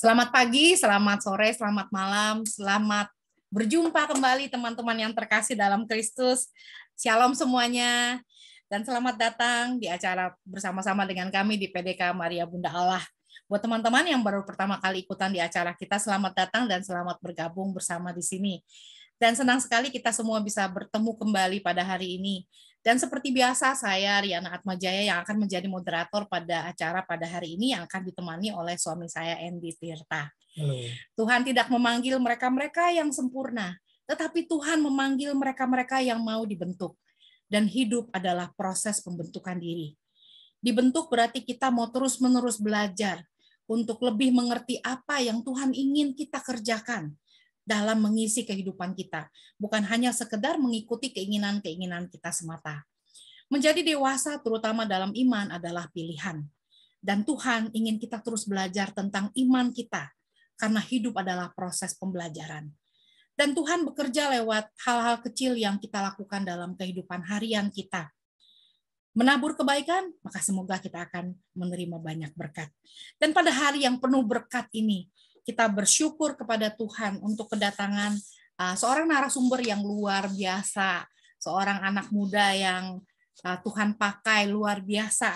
Selamat pagi, selamat sore, selamat malam, selamat berjumpa kembali teman-teman yang terkasih dalam Kristus. Shalom semuanya, dan selamat datang di acara bersama-sama dengan kami di PDK Maria Bunda Allah. Buat teman-teman yang baru pertama kali ikutan di acara kita, selamat datang dan selamat bergabung bersama di sini. Dan senang sekali kita semua bisa bertemu kembali pada hari ini. Dan seperti biasa, saya Riana Atmajaya yang akan menjadi moderator pada acara pada hari ini yang akan ditemani oleh suami saya, Andy Tirta. Halo. Tuhan tidak memanggil mereka-mereka yang sempurna, tetapi Tuhan memanggil mereka-mereka yang mau dibentuk. Dan hidup adalah proses pembentukan diri. Dibentuk berarti kita mau terus-menerus belajar untuk lebih mengerti apa yang Tuhan ingin kita kerjakan dalam mengisi kehidupan kita, bukan hanya sekedar mengikuti keinginan-keinginan kita semata. Menjadi dewasa terutama dalam iman adalah pilihan. Dan Tuhan ingin kita terus belajar tentang iman kita, karena hidup adalah proses pembelajaran. Dan Tuhan bekerja lewat hal-hal kecil yang kita lakukan dalam kehidupan harian kita. Menabur kebaikan, maka semoga kita akan menerima banyak berkat. Dan pada hari yang penuh berkat ini, kita bersyukur kepada Tuhan untuk kedatangan seorang narasumber yang luar biasa, seorang anak muda yang Tuhan pakai luar biasa,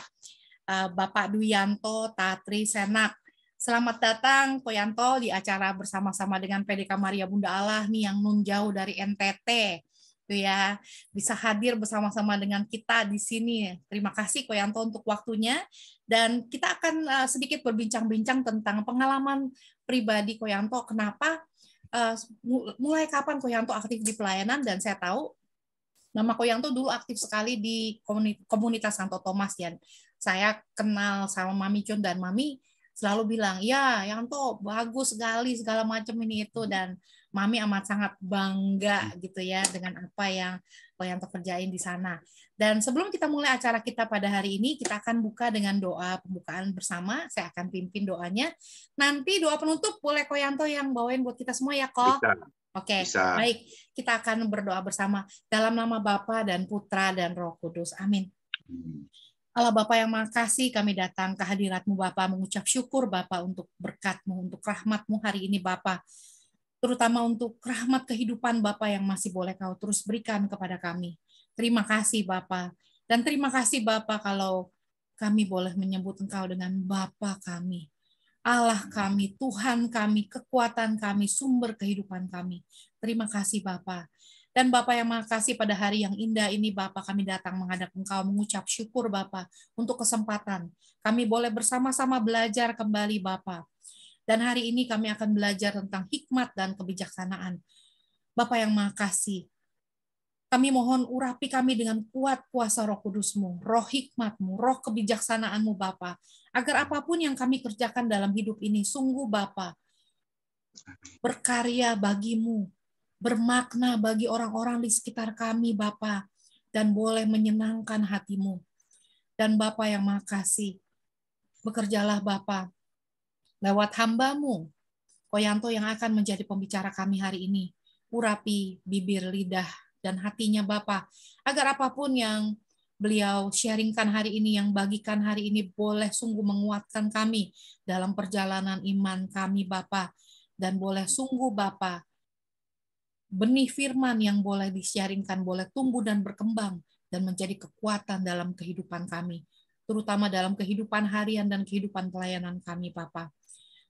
Bapak Duyanto Tatri Senak. Selamat datang Ko Yanto di acara bersama-sama dengan PDK Maria Bunda Allah nih yang nun jauh dari NTT. Tuh ya, bisa hadir bersama-sama dengan kita di sini. Terima kasih Ko Yanto untuk waktunya, dan kita akan sedikit berbincang-bincang tentang pengalaman pribadi Ko Yanto, kenapa mulai kapan Ko Yanto aktif di pelayanan. Dan saya tahu nama Ko Yanto dulu aktif sekali di komunitas Santo Thomas, ya. Saya kenal sama Mami Chun, dan Mami selalu bilang, ya Yanto bagus sekali segala macam ini itu, dan Mami amat sangat bangga gitu ya dengan apa yang Ko Yanto kerjain di sana. Dan sebelum kita mulai acara kita pada hari ini, kita akan buka dengan doa pembukaan bersama. Saya akan pimpin doanya. Nanti doa penutup boleh Ko Yanto yang bawain buat kita semua ya, Ko? Oke, baik. Kita akan berdoa bersama dalam nama Bapa dan Putra dan Roh Kudus. Amin. Allah Bapa yang Maha Kasih, kami datang ke hadirat-Mu Bapa, mengucap syukur Bapa untuk berkat-Mu, untuk rahmat-Mu hari ini Bapa. Terutama untuk rahmat kehidupan Bapa yang masih boleh Kau terus berikan kepada kami. Terima kasih Bapa. Dan terima kasih Bapa kalau kami boleh menyebut Engkau dengan Bapa kami. Allah kami, Tuhan kami, kekuatan kami, sumber kehidupan kami. Terima kasih Bapa. Dan Bapa yang Maha Kasih, pada hari yang indah ini Bapa, kami datang menghadap Engkau mengucap syukur Bapa untuk kesempatan kami boleh bersama-sama belajar kembali Bapa. Dan hari ini kami akan belajar tentang hikmat dan kebijaksanaan. Bapa yang Maha Kasih, kami mohon urapi kami dengan kuat kuasa Roh Kudus-Mu, roh hikmat-Mu, roh kebijaksanaan-Mu Bapa, agar apapun yang kami kerjakan dalam hidup ini sungguh Bapa berkarya bagi-Mu, bermakna bagi orang-orang di sekitar kami Bapa, dan boleh menyenangkan hati-Mu. Dan Bapa yang Maha Kasih, bekerjalah Bapa lewat hamba-Mu, Ko Yanto, yang akan menjadi pembicara kami hari ini. Urapi bibir, lidah, dan hatinya Bapa, agar apapun yang beliau sharingkan hari ini, yang bagikan hari ini, boleh sungguh menguatkan kami dalam perjalanan iman kami Bapa, dan boleh sungguh Bapa, benih firman yang boleh di-sharingkan boleh tumbuh dan berkembang dan menjadi kekuatan dalam kehidupan kami, terutama dalam kehidupan harian dan kehidupan pelayanan kami Bapa.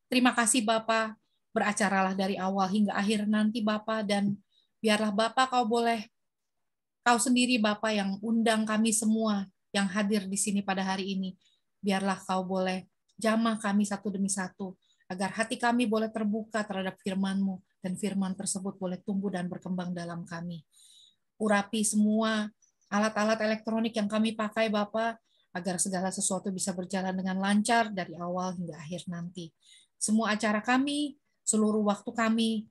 Terima kasih Bapa, beracaralah dari awal hingga akhir nanti Bapa, dan biarlah Bapa Kau sendiri Bapa yang undang kami semua yang hadir di sini pada hari ini. Biarlah Kau boleh jamah kami satu demi satu, agar hati kami boleh terbuka terhadap firman-Mu, dan firman tersebut boleh tumbuh dan berkembang dalam kami. Urapi semua alat-alat elektronik yang kami pakai Bapa, agar segala sesuatu bisa berjalan dengan lancar dari awal hingga akhir nanti. Semua acara kami, seluruh waktu kami,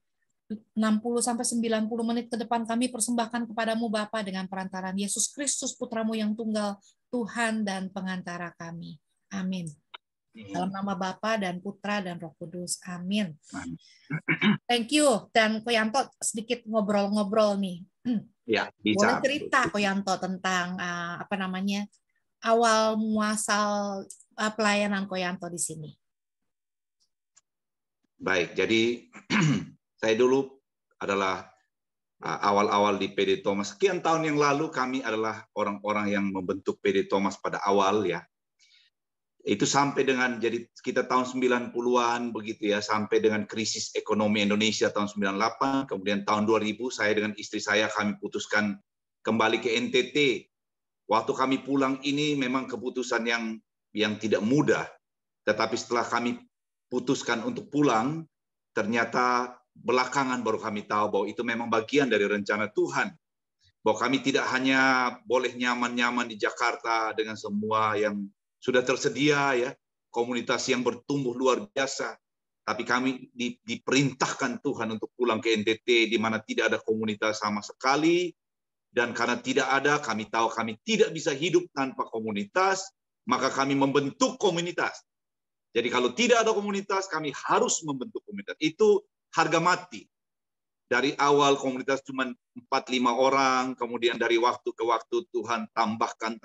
60-90 menit ke depan kami persembahkan kepadamu Bapa, dengan perantaran Yesus Kristus Putramu yang tunggal, Tuhan dan pengantara kami. Amin. Dalam nama Bapa dan Putra dan Roh Kudus. Amin. Thank you. Dan Ko Yanto sedikit ngobrol-ngobrol nih. Ya, bisa. Boleh cerita Ko Yanto tentang awal muasal pelayanan Ko Yanto di sini? Baik, jadi saya dulu adalah awal-awal di PD Thomas. Sekian tahun yang lalu kami adalah orang-orang yang membentuk PD Thomas pada awal ya. Itu sampai dengan jadi kita tahun 90-an begitu ya, sampai dengan krisis ekonomi Indonesia tahun 98, kemudian tahun 2000 saya dengan istri saya kami putuskan kembali ke NTT. Waktu kami pulang ini memang keputusan yang tidak mudah. Tetapi setelah kami putuskan untuk pulang, ternyata belakangan baru kami tahu bahwa itu memang bagian dari rencana Tuhan. Bahwa kami tidak hanya boleh nyaman-nyaman di Jakarta dengan semua yang sudah tersedia, ya, komunitas yang bertumbuh luar biasa. Tapi kami diperintahkan Tuhan untuk pulang ke NTT, di mana tidak ada komunitas sama sekali. Dan karena tidak ada, kami tahu kami tidak bisa hidup tanpa komunitas, maka kami membentuk komunitas. Jadi kalau tidak ada komunitas, kami harus membentuk komunitas. Itu harga mati. Dari awal komunitas cuma 4-5 orang, kemudian dari waktu ke waktu Tuhan tambahkan.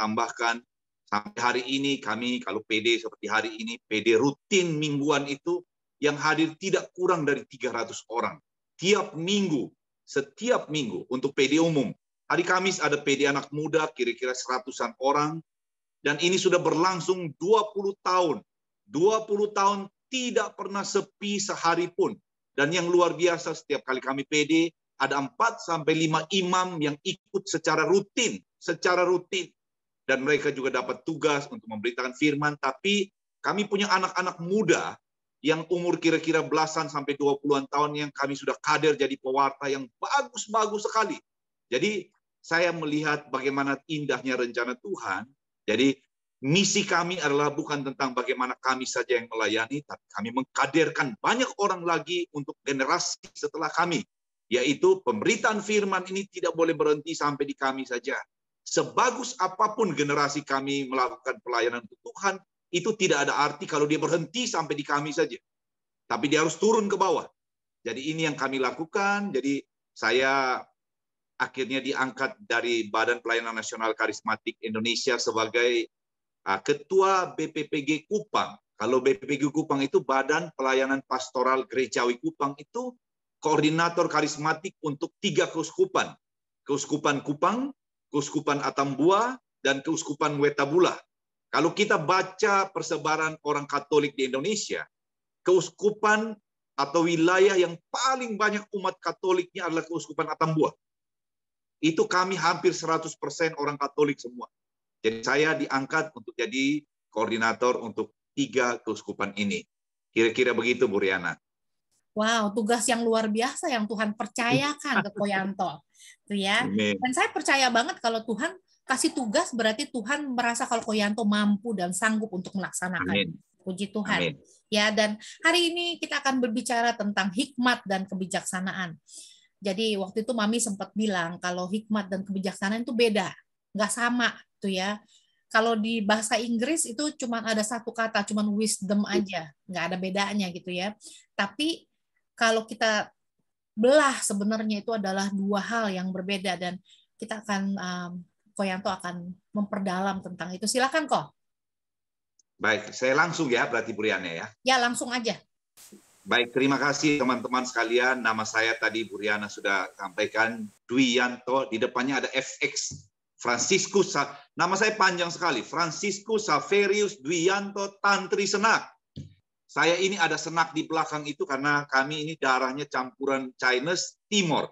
Sampai hari ini kami, kalau PD seperti hari ini, PD rutin mingguan itu, yang hadir tidak kurang dari 300 orang. Tiap minggu, setiap minggu untuk PD umum. Hari Kamis ada PD anak muda, kira-kira 100-an orang. Dan ini sudah berlangsung 20 tahun. 20 tahun tidak pernah sepi sehari pun. Dan yang luar biasa, setiap kali kami PD, ada 4-5 imam yang ikut secara rutin. Dan mereka juga dapat tugas untuk memberitakan firman. Tapi kami punya anak-anak muda yang umur kira-kira belasan sampai 20-an tahun yang kami sudah kader jadi pewarta yang bagus-bagus sekali. Jadi saya melihat bagaimana indahnya rencana Tuhan. Jadi misi kami adalah bukan tentang bagaimana kami saja yang melayani, tapi kami mengkaderkan banyak orang lagi untuk generasi setelah kami. Yaitu pemberitaan firman ini tidak boleh berhenti sampai di kami saja. Sebagus apapun generasi kami melakukan pelayanan untuk Tuhan, itu tidak ada arti kalau dia berhenti sampai di kami saja. Tapi dia harus turun ke bawah. Jadi ini yang kami lakukan. Jadi saya akhirnya diangkat dari Badan Pelayanan Nasional Karismatik Indonesia sebagai Ketua BPPG Kupang. Kalau BPPG Kupang itu Badan Pelayanan Pastoral Gerejawi Kupang, itu koordinator karismatik untuk 3 keuskupan. Keuskupan Kupang, Keuskupan Atambua, dan Keuskupan Wetabula. Kalau kita baca persebaran orang Katolik di Indonesia, keuskupan atau wilayah yang paling banyak umat Katoliknya adalah Keuskupan Atambua. Itu kami hampir 100% orang Katolik semua. Jadi saya diangkat untuk jadi koordinator untuk 3 keuskupan ini. Kira-kira begitu, Bu Riana. Wow, tugas yang luar biasa yang Tuhan percayakan ke Koyanto. Tuh ya. Dan saya percaya banget kalau Tuhan kasih tugas, berarti Tuhan merasa kalau Koyanto mampu dan sanggup untuk melaksanakan. Amin. Puji Tuhan. Amin. Ya, dan hari ini kita akan berbicara tentang hikmat dan kebijaksanaan. Jadi waktu itu Mami sempat bilang kalau hikmat dan kebijaksanaan itu beda, nggak sama tuh ya. Kalau di bahasa Inggris itu cuma ada satu kata, cuma wisdom aja, nggak ada bedanya gitu ya. Tapi kalau kita belah sebenarnya itu adalah 2 hal yang berbeda, dan kita akan Koyanto akan memperdalam tentang itu. Silakan kok. Baik, saya langsung ya berarti Bu Riana ya. Ya, langsung aja. Baik, terima kasih teman-teman sekalian. Nama saya tadi Bu Riana sudah sampaikan, Dwianto. Di depannya ada FX, Franciscus. Nama saya panjang sekali, Franciscus Saverius Dwianto Tantri Senak. Saya ini ada senak di belakang itu karena kami ini darahnya campuran Chinese Timor.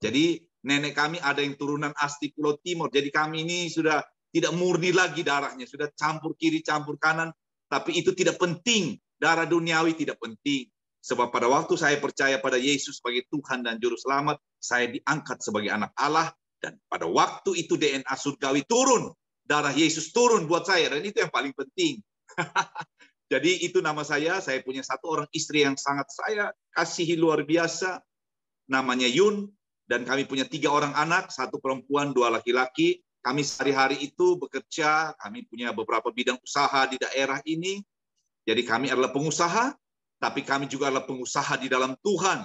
Jadi nenek kami ada yang turunan asli Pulau Timor. Jadi kami ini sudah tidak murni lagi darahnya, sudah campur kiri, campur kanan. Tapi itu tidak penting. Darah duniawi tidak penting. Sebab pada waktu saya percaya pada Yesus sebagai Tuhan dan Juru Selamat, saya diangkat sebagai anak Allah. Dan pada waktu itu DNA surgawi turun. Darah Yesus turun buat saya. Dan itu yang paling penting. Jadi itu nama saya punya 1 orang istri yang sangat saya kasihi luar biasa. Namanya Yun. Dan kami punya 3 orang anak, 1 perempuan, 2 laki-laki. Kami sehari-hari itu bekerja, kami punya beberapa bidang usaha di daerah ini. Jadi kami adalah pengusaha, tapi kami juga adalah pengusaha di dalam Tuhan.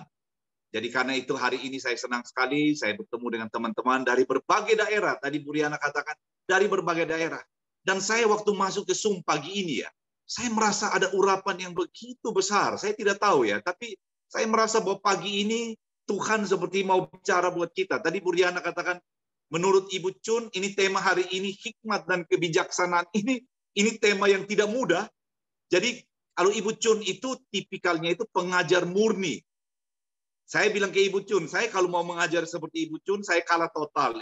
Jadi karena itu hari ini saya senang sekali, saya bertemu dengan teman-teman dari berbagai daerah. Tadi Bu Riana katakan, dari berbagai daerah. Dan saya waktu masuk ke Zoom pagi ini ya, Saya merasa ada urapan yang begitu besar. Saya tidak tahu ya, tapi saya merasa bahwa pagi ini Tuhan seperti mau bicara buat kita. Tadi Bu Riana katakan, menurut Ibu Chun, ini tema hari ini, hikmat dan kebijaksanaan. Ini tema yang tidak mudah. Jadi kalau Ibu Chun itu tipikalnya itu pengajar murni. Saya bilang ke Ibu Chun, saya kalau mau mengajar seperti Ibu Chun, saya kalah total.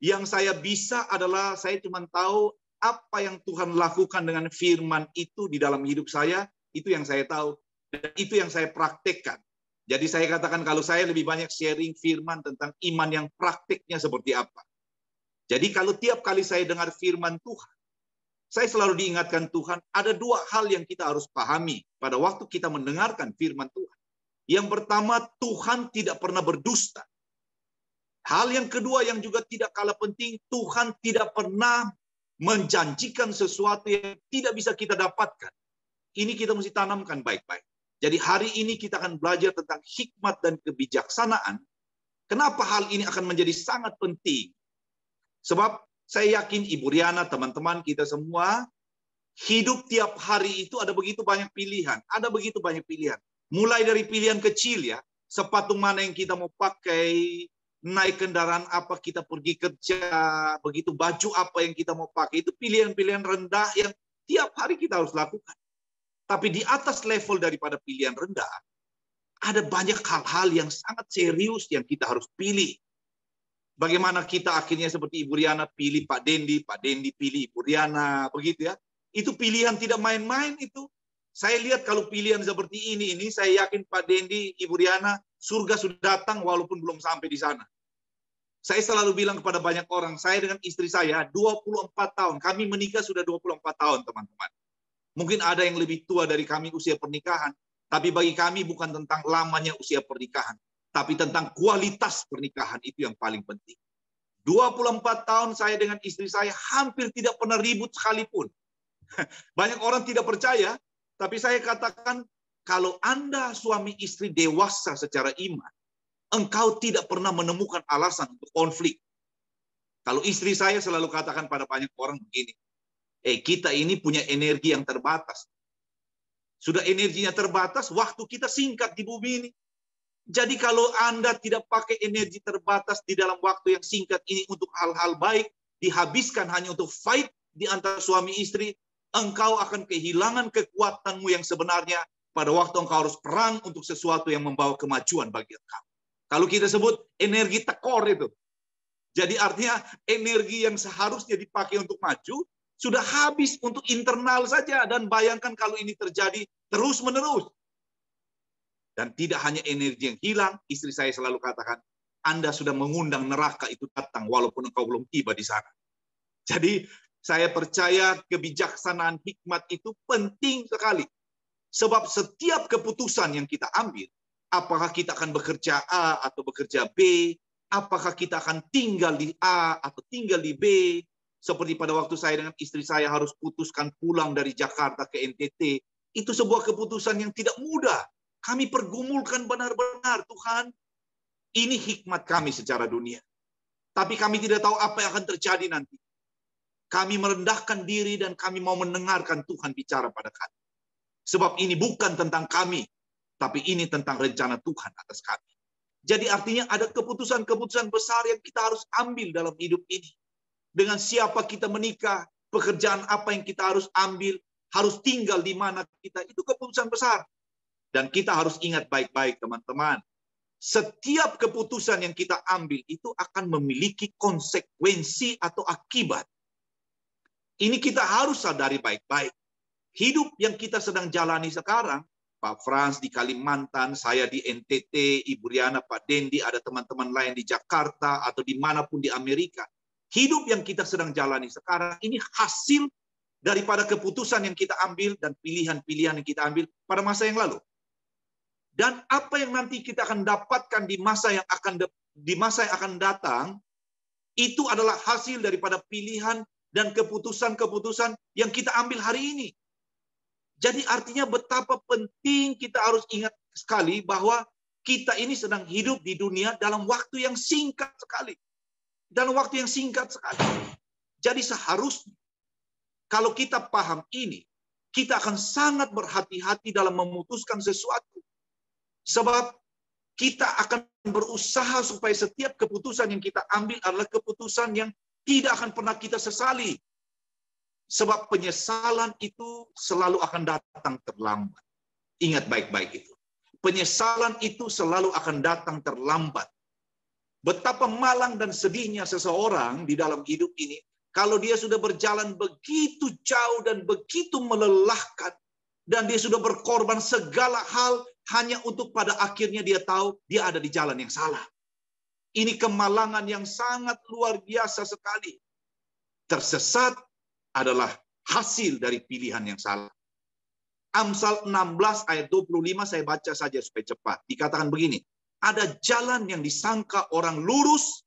Yang saya bisa adalah saya cuma tahu apa yang Tuhan lakukan dengan firman itu di dalam hidup saya, itu yang saya tahu. Dan itu yang saya praktekkan. Jadi saya katakan kalau saya lebih banyak sharing firman tentang iman yang praktiknya seperti apa. Jadi kalau tiap kali saya dengar firman Tuhan, saya selalu diingatkan Tuhan, ada dua hal yang kita harus pahami pada waktu kita mendengarkan firman Tuhan. Yang pertama, Tuhan tidak pernah berdusta. Hal yang kedua yang juga tidak kalah penting, Tuhan tidak pernah menjanjikan sesuatu yang tidak bisa kita dapatkan. Ini kita mesti tanamkan baik-baik. Jadi hari ini kita akan belajar tentang hikmat dan kebijaksanaan. Kenapa hal ini akan menjadi sangat penting? Sebab saya yakin Ibu Riana, teman-teman kita semua, hidup tiap hari itu ada begitu banyak pilihan. Ada begitu banyak pilihan. Mulai dari pilihan kecil ya, sepatu mana yang kita mau pakai, naik kendaraan apa kita pergi kerja, begitu baju apa yang kita mau pakai, itu pilihan-pilihan rendah yang tiap hari kita harus lakukan. Tapi di atas level daripada pilihan rendah, ada banyak hal-hal yang sangat serius yang kita harus pilih. Bagaimana kita akhirnya seperti Ibu Riana pilih Pak Dendi pilih Ibu Riana, begitu ya. Itu pilihan tidak main-main itu. Saya lihat kalau pilihan seperti ini saya yakin Pak Dendi, Ibu Riana, surga sudah datang walaupun belum sampai di sana. Saya selalu bilang kepada banyak orang, saya dengan istri saya 24 tahun, kami menikah sudah 24 tahun teman-teman. Mungkin ada yang lebih tua dari kami usia pernikahan, tapi bagi kami bukan tentang lamanya usia pernikahan, tapi tentang kualitas pernikahan itu yang paling penting. 24 tahun saya dengan istri saya hampir tidak pernah ribut sekalipun. Banyak orang tidak percaya, tapi saya katakan kalau Anda suami istri dewasa secara iman, engkau tidak pernah menemukan alasan untuk konflik. Kalau istri saya selalu katakan pada banyak orang begini, kita ini punya energi yang terbatas. Sudah energinya terbatas, waktu kita singkat di bumi ini. Jadi kalau Anda tidak pakai energi terbatas di dalam waktu yang singkat ini untuk hal-hal baik, dihabiskan hanya untuk fight di antara suami istri, engkau akan kehilangan kekuatanmu yang sebenarnya pada waktu engkau harus perang untuk sesuatu yang membawa kemajuan bagi engkau. Kalau kita sebut energi tekor itu. Jadi artinya energi yang seharusnya dipakai untuk maju, sudah habis untuk internal saja. Dan bayangkan kalau ini terjadi terus-menerus. Dan tidak hanya energi yang hilang, istri saya selalu katakan, Anda sudah mengundang neraka itu datang walaupun engkau belum tiba di sana. Jadi saya percaya kebijaksanaan hikmat itu penting sekali. Sebab setiap keputusan yang kita ambil, apakah kita akan bekerja A atau bekerja B, apakah kita akan tinggal di A atau tinggal di B, seperti pada waktu saya dengan istri saya harus putuskan pulang dari Jakarta ke NTT, itu sebuah keputusan yang tidak mudah. Kami pergumulkan benar-benar, Tuhan, ini hikmat kami secara dunia. Tapi kami tidak tahu apa yang akan terjadi nanti. Kami merendahkan diri dan kami mau mendengarkan Tuhan bicara pada kami. Sebab ini bukan tentang kami, tapi ini tentang rencana Tuhan atas kami. Jadi artinya ada keputusan-keputusan besar yang kita harus ambil dalam hidup ini. Dengan siapa kita menikah, pekerjaan apa yang kita harus ambil, harus tinggal di mana kita, itu keputusan besar. Dan kita harus ingat baik-baik teman-teman. Setiap keputusan yang kita ambil itu akan memiliki konsekuensi atau akibat. Ini kita harus sadari baik-baik. Hidup yang kita sedang jalani sekarang, Pak Frans di Kalimantan, saya di NTT, Ibu Riana, Pak Dendi, ada teman-teman lain di Jakarta atau dimanapun di Amerika. Hidup yang kita sedang jalani sekarang ini hasil daripada keputusan yang kita ambil dan pilihan-pilihan yang kita ambil pada masa yang lalu. Dan apa yang nanti kita akan dapatkan di masa yang akan datang, itu adalah hasil daripada pilihan dan keputusan-keputusan yang kita ambil hari ini. Jadi artinya betapa penting kita harus ingat sekali bahwa kita ini sedang hidup di dunia dalam waktu yang singkat sekali. Dalam waktu yang singkat sekali. Jadi seharusnya kalau kita paham ini, kita akan sangat berhati-hati dalam memutuskan sesuatu. Sebab kita akan berusaha supaya setiap keputusan yang kita ambil adalah keputusan yang tidak akan pernah kita sesali. Sebab penyesalan itu selalu akan datang terlambat. Ingat baik-baik itu. Penyesalan itu selalu akan datang terlambat. Betapa malang dan sedihnya seseorang di dalam hidup ini kalau dia sudah berjalan begitu jauh dan begitu melelahkan, dan dia sudah berkorban segala hal hanya untuk pada akhirnya dia tahu dia ada di jalan yang salah. Ini kemalangan yang sangat luar biasa sekali. Tersesat adalah hasil dari pilihan yang salah. Amsal 16 ayat 25 saya baca saja supaya cepat. Dikatakan begini, ada jalan yang disangka orang lurus,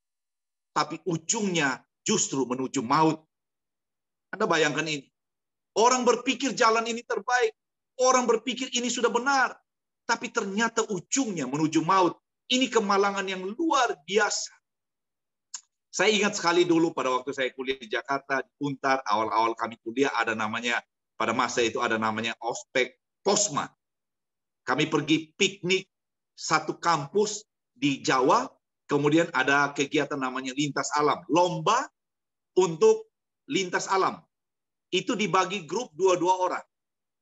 tapi ujungnya justru menuju maut. Anda bayangkan ini. Orang berpikir jalan ini terbaik. Orang berpikir ini sudah benar. Tapi ternyata ujungnya menuju maut. Ini kemalangan yang luar biasa. Saya ingat sekali dulu pada waktu saya kuliah di Jakarta, di Untar, awal-awal kami kuliah ada namanya, pada masa itu ada namanya ospek Posma. Kami pergi piknik satu kampus di Jawa, kemudian ada kegiatan namanya lintas alam, lomba untuk lintas alam. Itu dibagi grup 2-2 orang.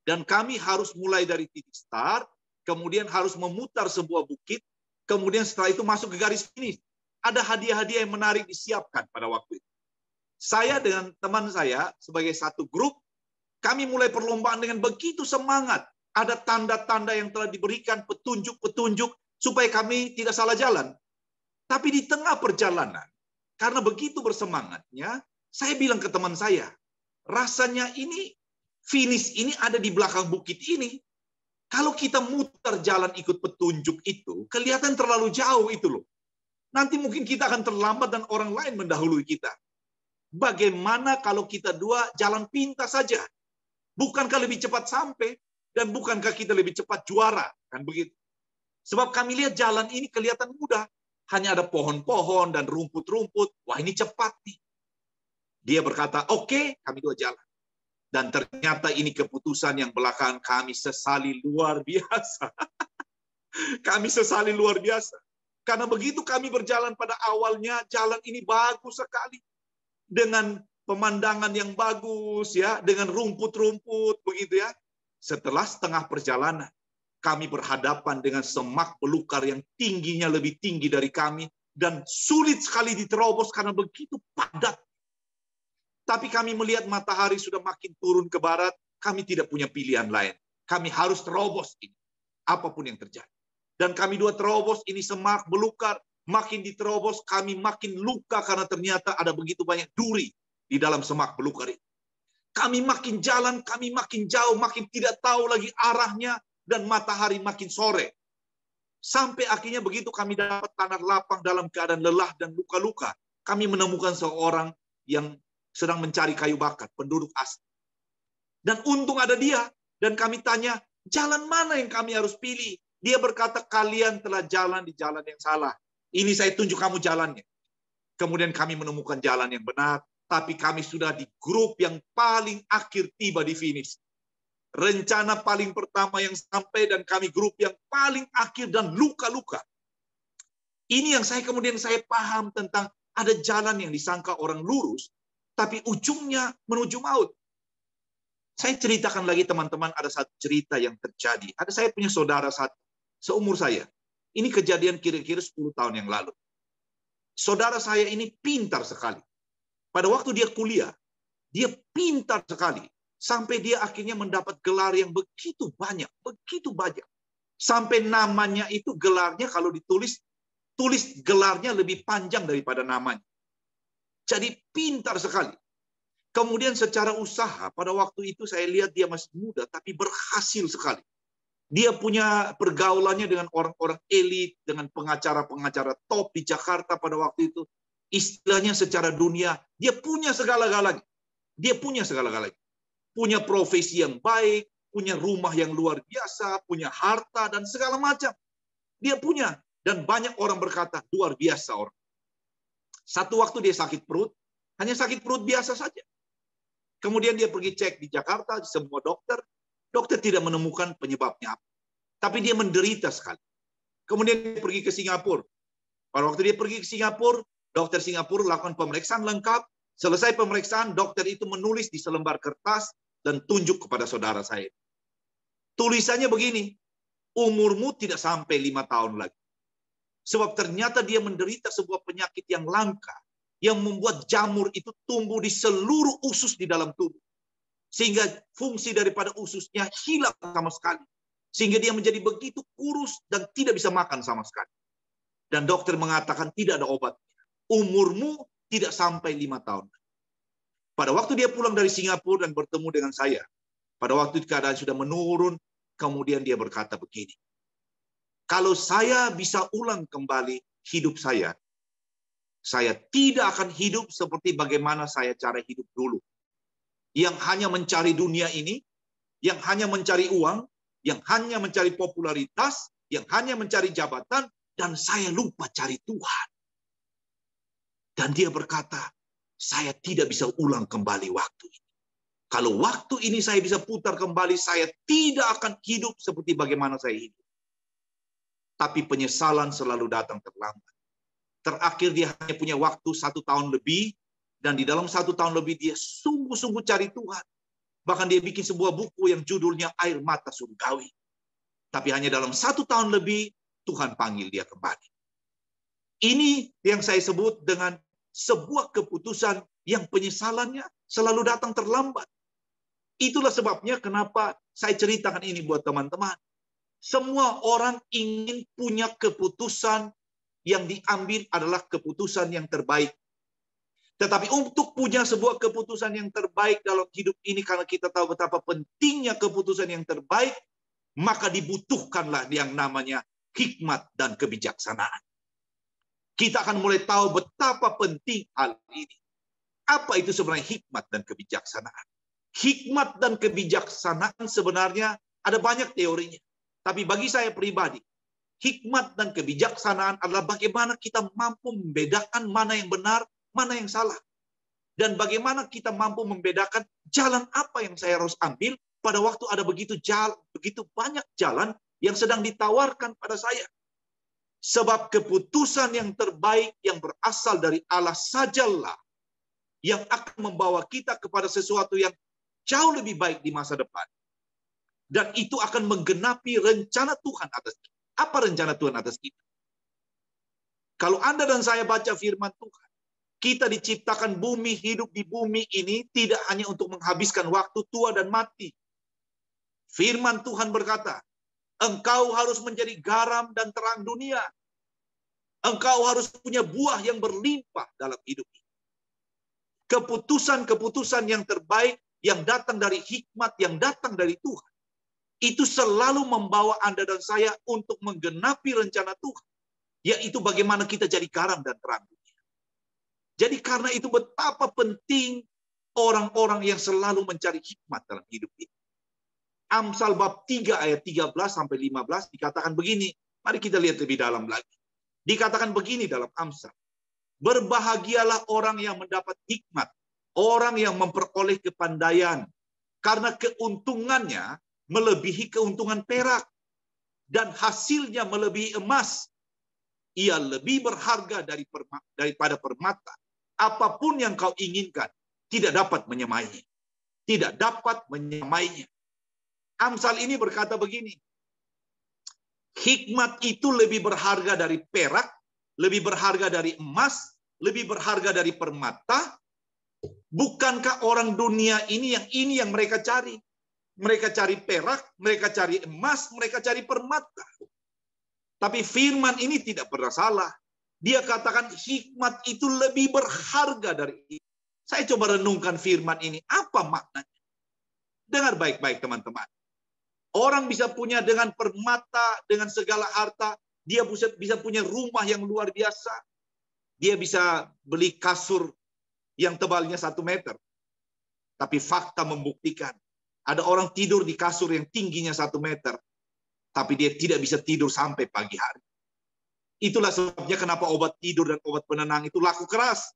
Dan kami harus mulai dari titik start, kemudian harus memutar sebuah bukit, kemudian setelah itu masuk ke garis finish. Ada hadiah-hadiah yang menarik disiapkan pada waktu itu. Saya dengan teman saya sebagai satu grup, kami mulai perlombaan dengan begitu semangat. Ada tanda-tanda yang telah diberikan, petunjuk-petunjuk, supaya kami tidak salah jalan. Tapi di tengah perjalanan, karena begitu bersemangatnya, saya bilang ke teman saya, rasanya ini, finish ini ada di belakang bukit ini. Kalau kita muter jalan ikut petunjuk itu, kelihatan terlalu jauh itu loh. Nanti mungkin kita akan terlambat dan orang lain mendahului kita. Bagaimana kalau kita dua jalan pintas saja? Bukankah lebih cepat sampai? Dan bukankah kita lebih cepat juara? Kan begitu. Sebab kami lihat jalan ini kelihatan mudah. Hanya ada pohon-pohon dan rumput-rumput. Wah, ini cepat nih. Dia berkata, oke, kami dua jalan. Dan ternyata ini keputusan yang belakangan kami sesali luar biasa. Kami sesali luar biasa. Karena begitu kami berjalan pada awalnya, jalan ini bagus sekali. Dengan pemandangan yang bagus, ya, dengan rumput-rumput, begitu ya. Setelah setengah perjalanan, kami berhadapan dengan semak belukar yang tingginya lebih tinggi dari kami, dan sulit sekali diterobos karena begitu padat. Tapi kami melihat matahari sudah makin turun ke barat, kami tidak punya pilihan lain. Kami harus terobos ini, apapun yang terjadi. Dan kami dua terobos, ini semak belukar, makin diterobos, kami makin luka karena ternyata ada begitu banyak duri di dalam semak belukar itu. Kami makin jalan, kami makin jauh, makin tidak tahu lagi arahnya, dan matahari makin sore. Sampai akhirnya begitu kami dapat tanah lapang dalam keadaan lelah dan luka-luka, kami menemukan seorang yang sedang mencari kayu bakar, penduduk asli. Dan untung ada dia, dan kami tanya, jalan mana yang kami harus pilih? Dia berkata, kalian telah jalan di jalan yang salah. Ini saya tunjuk kamu jalannya. Kemudian kami menemukan jalan yang benar, tapi kami sudah di grup yang paling akhir tiba di finish. Rencana paling pertama yang sampai, dan kami grup yang paling akhir dan luka-luka. Ini yang kemudian saya paham tentang ada jalan yang disangka orang lurus, tapi ujungnya menuju maut. Saya ceritakan lagi teman-teman, ada satu cerita yang terjadi. Ada saya punya saudara satu, seumur saya. Ini kejadian kira-kira 10 tahun yang lalu. Saudara saya ini pintar sekali. Pada waktu dia kuliah, dia pintar sekali. Sampai dia akhirnya mendapat gelar yang begitu banyak. Begitu banyak. Sampai namanya itu gelarnya kalau ditulis, tulis gelarnya lebih panjang daripada namanya. Jadi pintar sekali. Kemudian secara usaha, pada waktu itu saya lihat dia masih muda, tapi berhasil sekali. Dia punya pergaulannya dengan orang-orang elit, dengan pengacara-pengacara top di Jakarta pada waktu itu. Istilahnya secara dunia, dia punya segala-galanya. Dia punya segala-galanya. Punya profesi yang baik, punya rumah yang luar biasa, punya harta, dan segala macam. Dia punya. Dan banyak orang berkata, luar biasa orang. Satu waktu dia sakit perut, hanya sakit perut biasa saja. Kemudian dia pergi cek di Jakarta, di semua dokter, Dokter tidak menemukan penyebabnya apa. Tapi dia menderita sekali. Kemudian dia pergi ke Singapura. Pada waktu dia pergi ke Singapura, dokter Singapura lakukan pemeriksaan lengkap. Selesai pemeriksaan, dokter itu menulis di selembar kertas dan tunjuk kepada saudara saya. Tulisannya begini, umurmu tidak sampai 5 tahun lagi. Sebab ternyata dia menderita sebuah penyakit yang langka, yang membuat jamur itu tumbuh di seluruh usus di dalam tubuh. Sehingga fungsi daripada ususnya hilang sama sekali. Sehingga dia menjadi begitu kurus dan tidak bisa makan sama sekali. Dan dokter mengatakan tidak ada obatnya. Umurmu tidak sampai 5 tahun. Pada waktu dia pulang dari Singapura dan bertemu dengan saya, pada waktu keadaan sudah menurun, kemudian dia berkata begini, kalau saya bisa ulang kembali hidup saya tidak akan hidup seperti bagaimana saya cara hidup dulu. Yang hanya mencari dunia ini, yang hanya mencari uang, yang hanya mencari popularitas, yang hanya mencari jabatan, dan saya lupa cari Tuhan. Dan dia berkata, saya tidak bisa ulang kembali waktu ini. Kalau waktu ini saya bisa putar kembali, saya tidak akan hidup seperti bagaimana saya hidup. Tapi penyesalan selalu datang terlambat. Terakhir dia hanya punya waktu 1 tahun lebih, dan di dalam 1 tahun lebih dia sungguh-sungguh cari Tuhan. Bahkan dia bikin sebuah buku yang judulnya Air Mata Surgawi. Tapi hanya dalam 1 tahun lebih, Tuhan panggil dia kembali. Ini yang saya sebut dengan sebuah keputusan yang penyesalannya selalu datang terlambat. Itulah sebabnya kenapa saya ceritakan ini buat teman-teman. Semua orang ingin punya keputusan yang diambil adalah keputusan yang terbaik. Tetapi untuk punya sebuah keputusan yang terbaik dalam hidup ini, karena kita tahu betapa pentingnya keputusan yang terbaik, maka dibutuhkanlah yang namanya hikmat dan kebijaksanaan. Kita akan mulai tahu betapa penting hal ini. Apa itu sebenarnya hikmat dan kebijaksanaan? Hikmat dan kebijaksanaan sebenarnya ada banyak teorinya. Tapi bagi saya pribadi, hikmat dan kebijaksanaan adalah bagaimana kita mampu membedakan mana yang benar, mana yang salah. Dan bagaimana kita mampu membedakan jalan apa yang saya harus ambil pada waktu ada begitu banyak jalan yang sedang ditawarkan pada saya. Sebab keputusan yang terbaik yang berasal dari Allah sajalah yang akan membawa kita kepada sesuatu yang jauh lebih baik di masa depan. Dan itu akan menggenapi rencana Tuhan atas kita. Apa rencana Tuhan atas kita? Kalau Anda dan saya baca firman Tuhan, kita diciptakan bumi, hidup di bumi ini tidak hanya untuk menghabiskan waktu tua dan mati. Firman Tuhan berkata, engkau harus menjadi garam dan terang dunia. Engkau harus punya buah yang berlimpah dalam hidup ini. Keputusan-keputusan yang terbaik yang datang dari hikmat, yang datang dari Tuhan, itu selalu membawa Anda dan saya untuk menggenapi rencana Tuhan, yaitu bagaimana kita jadi garam dan terang dunia. Jadi karena itu betapa penting orang-orang yang selalu mencari hikmat dalam hidup ini. Amsal bab 3 ayat 13 sampai 15 dikatakan begini. Mari kita lihat lebih dalam lagi. Dikatakan begini dalam Amsal. Berbahagialah orang yang mendapat hikmat, orang yang memperoleh kepandaian, karena keuntungannya melebihi keuntungan perak, dan hasilnya melebihi emas. Ia lebih berharga daripada permata. Apapun yang kau inginkan, tidak dapat menyamainya. Tidak dapat menyamainya. Amsal ini berkata begini, hikmat itu lebih berharga dari perak, lebih berharga dari emas, lebih berharga dari permata. Bukankah orang dunia ini yang mereka cari? Mereka cari perak, mereka cari emas, mereka cari permata. Tapi firman ini tidak pernah salah. Dia katakan hikmat itu lebih berharga dari itu. Saya coba renungkan firman ini. Apa maknanya? Dengar baik-baik teman-teman. Orang bisa punya dengan permata, dengan segala harta. Dia bisa punya rumah yang luar biasa. Dia bisa beli kasur yang tebalnya 1 meter. Tapi fakta membuktikan. Ada orang tidur di kasur yang tingginya 1 meter. Tapi dia tidak bisa tidur sampai pagi hari. Itulah sebabnya kenapa obat tidur dan obat penenang itu laku keras.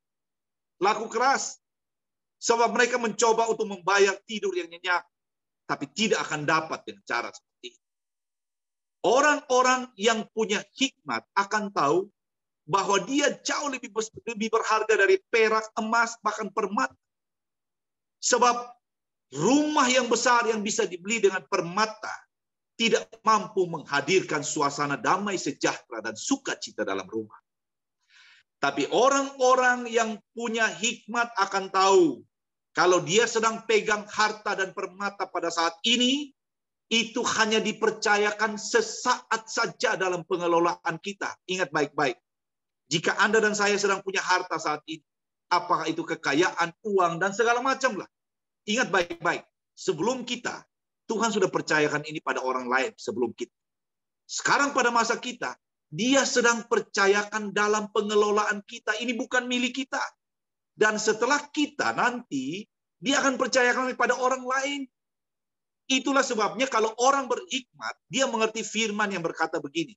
Laku keras. Sebab mereka mencoba untuk membayar tidur yang nyenyak. tapi tidak akan dapat dengan cara seperti itu. Orang-orang yang punya hikmat akan tahu bahwa dia jauh lebih berharga dari perak, emas, bahkan permata. Sebab rumah yang besar yang bisa dibeli dengan permata tidak mampu menghadirkan suasana damai, sejahtera, dan sukacita dalam rumah. Tapi orang-orang yang punya hikmat akan tahu kalau dia sedang pegang harta dan permata pada saat ini, itu hanya dipercayakan sesaat saja dalam pengelolaan kita. Ingat baik-baik. Jika Anda dan saya sedang punya harta saat ini, apakah itu kekayaan, uang, dan segala macam lah. Ingat baik-baik. Sebelum kita, Tuhan sudah percayakan ini pada orang lain sebelum kita. Sekarang pada masa kita, Dia sedang percayakan dalam pengelolaan kita. Ini bukan milik kita. Dan setelah kita nanti, Dia akan percayakan pada orang lain. Itulah sebabnya kalau orang berhikmat, dia mengerti firman yang berkata begini.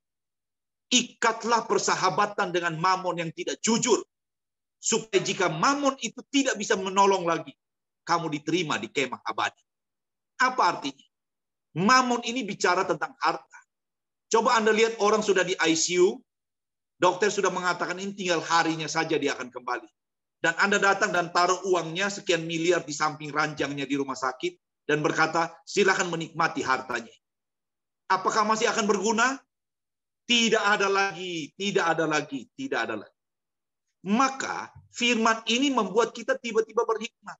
Ikatlah persahabatan dengan mamon yang tidak jujur. Supaya jika mamon itu tidak bisa menolong lagi, kamu diterima di kemah abadi. Apa artinya? Mamon ini bicara tentang harta. Coba Anda lihat orang sudah di ICU, dokter sudah mengatakan ini tinggal harinya saja dia akan kembali. Dan Anda datang dan taruh uangnya sekian miliar di samping ranjangnya di rumah sakit, dan berkata, silakan menikmati hartanya. Apakah masih akan berguna? Tidak ada lagi, tidak ada lagi, tidak ada lagi. Maka firman ini membuat kita tiba-tiba berhikmat.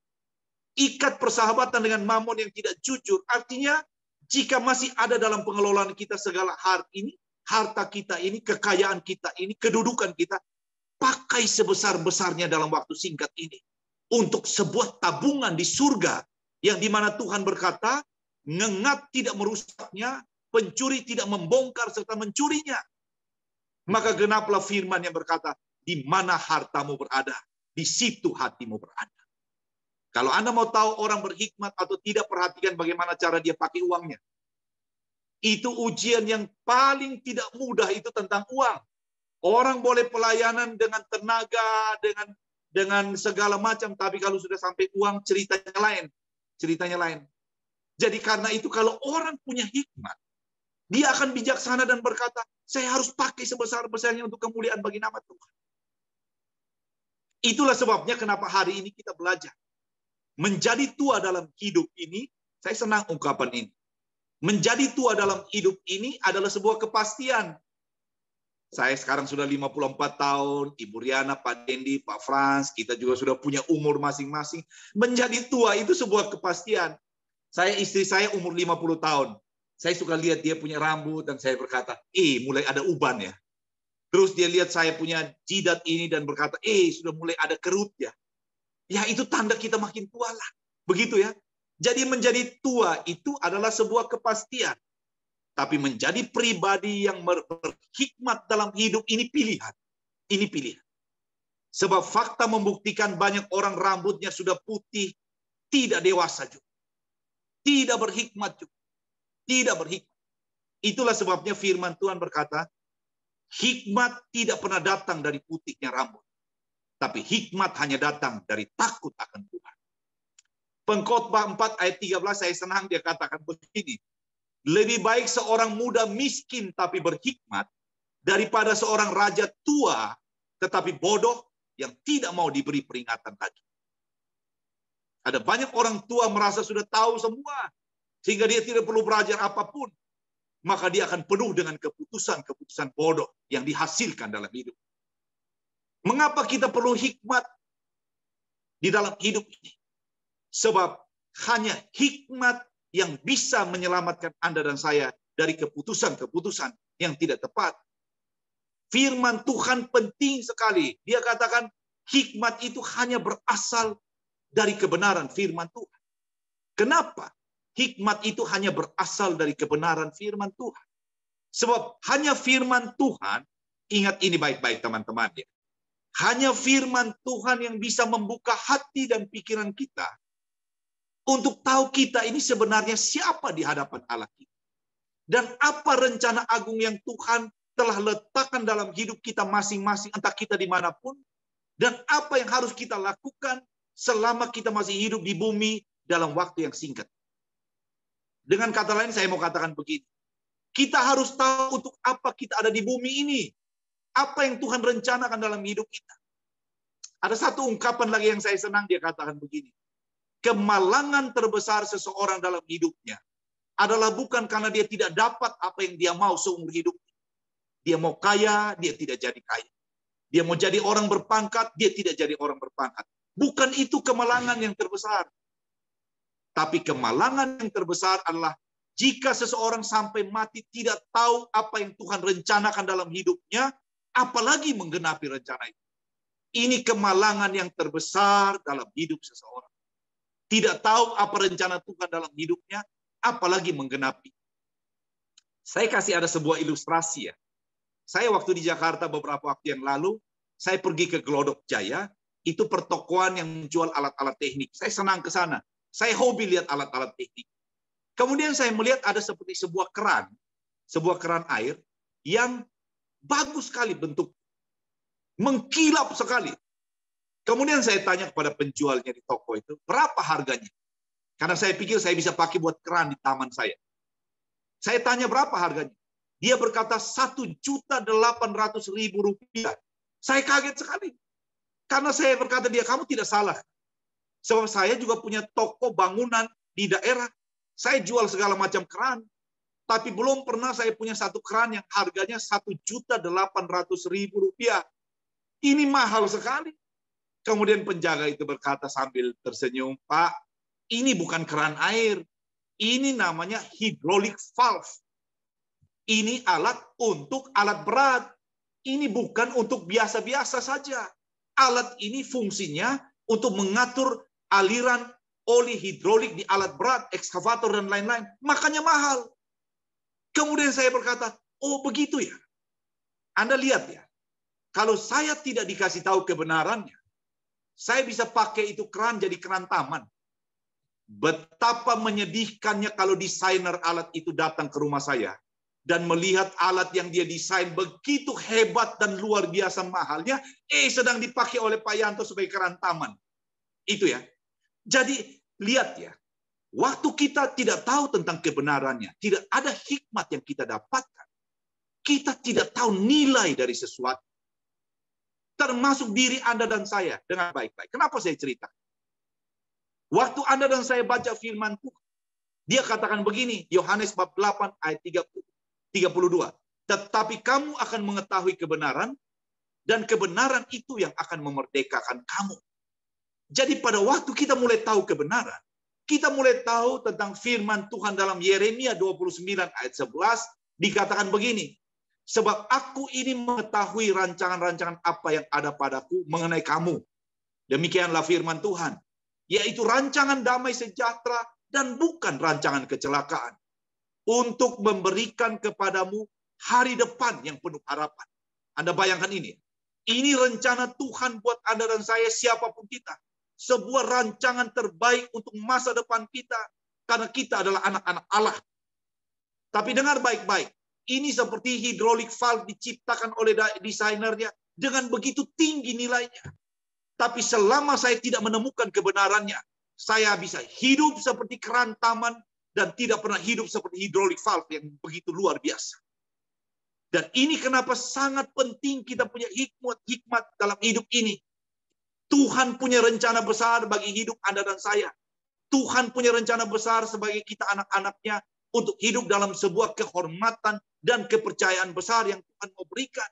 Ikat persahabatan dengan mamon yang tidak jujur. Artinya, jika masih ada dalam pengelolaan kita segala harta kita ini, kekayaan kita ini, kedudukan kita, pakai sebesar-besarnya dalam waktu singkat ini. Untuk sebuah tabungan di surga, yang dimana Tuhan berkata, ngengat tidak merusaknya, pencuri tidak membongkar serta mencurinya. Maka genaplah firman yang berkata, di mana hartamu berada, di situ hatimu berada. Kalau Anda mau tahu orang berhikmat atau tidak, perhatikan bagaimana cara dia pakai uangnya. Itu ujian yang paling tidak mudah, itu tentang uang. Orang boleh pelayanan dengan tenaga, dengan segala macam, tapi kalau sudah sampai uang, ceritanya lain. Ceritanya lain. Jadi karena itu kalau orang punya hikmat, dia akan bijaksana dan berkata, saya harus pakai sebesar-besarnya untuk kemuliaan bagi nama Tuhan. Itulah sebabnya kenapa hari ini kita belajar. Menjadi tua dalam hidup ini, saya senang ungkapan ini. Menjadi tua dalam hidup ini adalah sebuah kepastian. Saya sekarang sudah 54 tahun, Ibu Riana, Pak Dendi, Pak Frans, kita juga sudah punya umur masing-masing. Menjadi tua itu sebuah kepastian. Istri saya umur 50 tahun. Saya suka lihat dia punya rambut dan saya berkata, mulai ada uban ya. Terus dia lihat saya punya jidat ini dan berkata, sudah mulai ada kerut ya. Ya itu tanda kita makin tua lah. Begitu ya. Jadi menjadi tua itu adalah sebuah kepastian. Tapi menjadi pribadi yang berhikmat dalam hidup ini pilihan. Ini pilihan. Sebab fakta membuktikan banyak orang rambutnya sudah putih, tidak dewasa juga. Tidak berhikmat juga. Tidak berhikmat. Itulah sebabnya firman Tuhan berkata, hikmat tidak pernah datang dari putihnya rambut. Tapi hikmat hanya datang dari takut akan Tuhan. Pengkhotbah 4 ayat 13 saya senang dia katakan begini. Lebih baik seorang muda miskin tapi berhikmat daripada seorang raja tua tetapi bodoh yang tidak mau diberi peringatan lagi. Ada banyak orang tua merasa sudah tahu semua sehingga dia tidak perlu belajar apapun. Maka dia akan penuh dengan keputusan-keputusan bodoh yang dihasilkan dalam hidup. Mengapa kita perlu hikmat di dalam hidup ini? Sebab hanya hikmat yang bisa menyelamatkan Anda dan saya dari keputusan-keputusan yang tidak tepat. Firman Tuhan penting sekali. Dia katakan hikmat itu hanya berasal dari kebenaran firman Tuhan. Kenapa? Hikmat itu hanya berasal dari kebenaran firman Tuhan. Sebab hanya firman Tuhan, ingat ini baik-baik teman-teman ya. Hanya firman Tuhan yang bisa membuka hati dan pikiran kita untuk tahu kita ini sebenarnya siapa di hadapan Allah kita. Dan apa rencana agung yang Tuhan telah letakkan dalam hidup kita masing-masing, entah kita dimanapun. Dan apa yang harus kita lakukan selama kita masih hidup di bumi dalam waktu yang singkat. Dengan kata lain saya mau katakan begini. Kita harus tahu untuk apa kita ada di bumi ini. Apa yang Tuhan rencanakan dalam hidup kita. Ada satu ungkapan lagi yang saya senang, dia katakan begini. Kemalangan terbesar seseorang dalam hidupnya adalah bukan karena dia tidak dapat apa yang dia mau seumur hidup. Dia mau kaya, dia tidak jadi kaya. Dia mau jadi orang berpangkat, dia tidak jadi orang berpangkat. Bukan itu kemalangan yang terbesar. Tapi kemalangan yang terbesar adalah jika seseorang sampai mati tidak tahu apa yang Tuhan rencanakan dalam hidupnya, apalagi menggenapi rencana itu. Ini kemalangan yang terbesar dalam hidup seseorang. Tidak tahu apa rencana Tuhan dalam hidupnya, apalagi menggenapi. Saya kasih ada sebuah ilustrasi ya. Saya waktu di Jakarta beberapa waktu yang lalu, saya pergi ke Glodok Jaya, itu pertokoan yang menjual alat-alat teknik. Saya senang ke sana. Saya hobi lihat alat-alat teknik. Kemudian saya melihat ada seperti sebuah keran air yang bagus sekali bentuk, mengkilap sekali. Kemudian saya tanya kepada penjualnya di toko itu, berapa harganya? Karena saya pikir saya bisa pakai buat keran di taman saya. Saya tanya berapa harganya? Dia berkata Rp1.800.000. Saya kaget sekali. Karena saya berkata dia, kamu tidak salah. Sebab saya juga punya toko bangunan di daerah. Saya jual segala macam keran. Tapi belum pernah saya punya satu keran yang harganya Rp1.800.000. Ini mahal sekali. Kemudian penjaga itu berkata sambil tersenyum, Pak, ini bukan keran air. Ini namanya hydraulic valve. Ini alat untuk alat berat. Ini bukan untuk biasa-biasa saja. Alat ini fungsinya untuk mengatur aliran oli hidrolik di alat berat, ekskavator, dan lain-lain. Makanya mahal. Kemudian saya berkata, oh begitu ya. Anda lihat ya, kalau saya tidak dikasih tahu kebenarannya, saya bisa pakai itu keran jadi keran taman. Betapa menyedihkannya kalau desainer alat itu datang ke rumah saya dan melihat alat yang dia desain begitu hebat dan luar biasa mahalnya, sedang dipakai oleh Pak Yanto sebagai keran taman. Itu ya. Jadi lihat ya, waktu kita tidak tahu tentang kebenarannya, tidak ada hikmat yang kita dapatkan, kita tidak tahu nilai dari sesuatu. Termasuk diri Anda dan saya dengan baik-baik. Kenapa saya cerita? Waktu Anda dan saya baca firman Tuhan, dia katakan begini, Yohanes bab 8 ayat 32. Tetapi kamu akan mengetahui kebenaran, dan kebenaran itu yang akan memerdekakan kamu. Jadi pada waktu kita mulai tahu kebenaran, kita mulai tahu tentang firman Tuhan dalam Yeremia 29 ayat 11, dikatakan begini, sebab aku ini mengetahui rancangan-rancangan apa yang ada padaku mengenai kamu. Demikianlah firman Tuhan, yaitu rancangan damai sejahtera dan bukan rancangan kecelakaan, untuk memberikan kepadamu hari depan yang penuh harapan. Anda bayangkan ini. Ini rencana Tuhan buat Anda dan saya, siapapun kita. Sebuah rancangan terbaik untuk masa depan kita, karena kita adalah anak-anak Allah. Tapi dengar baik-baik, ini seperti hydraulic valve diciptakan oleh desainernya dengan begitu tinggi nilainya. Tapi selama saya tidak menemukan kebenarannya, saya bisa hidup seperti keran taman dan tidak pernah hidup seperti hydraulic valve yang begitu luar biasa. Dan ini kenapa sangat penting kita punya hikmat dalam hidup ini. Tuhan punya rencana besar bagi hidup Anda dan saya. Tuhan punya rencana besar sebagai kita anak-anaknya untuk hidup dalam sebuah kehormatan dan kepercayaan besar yang Tuhan mau berikan.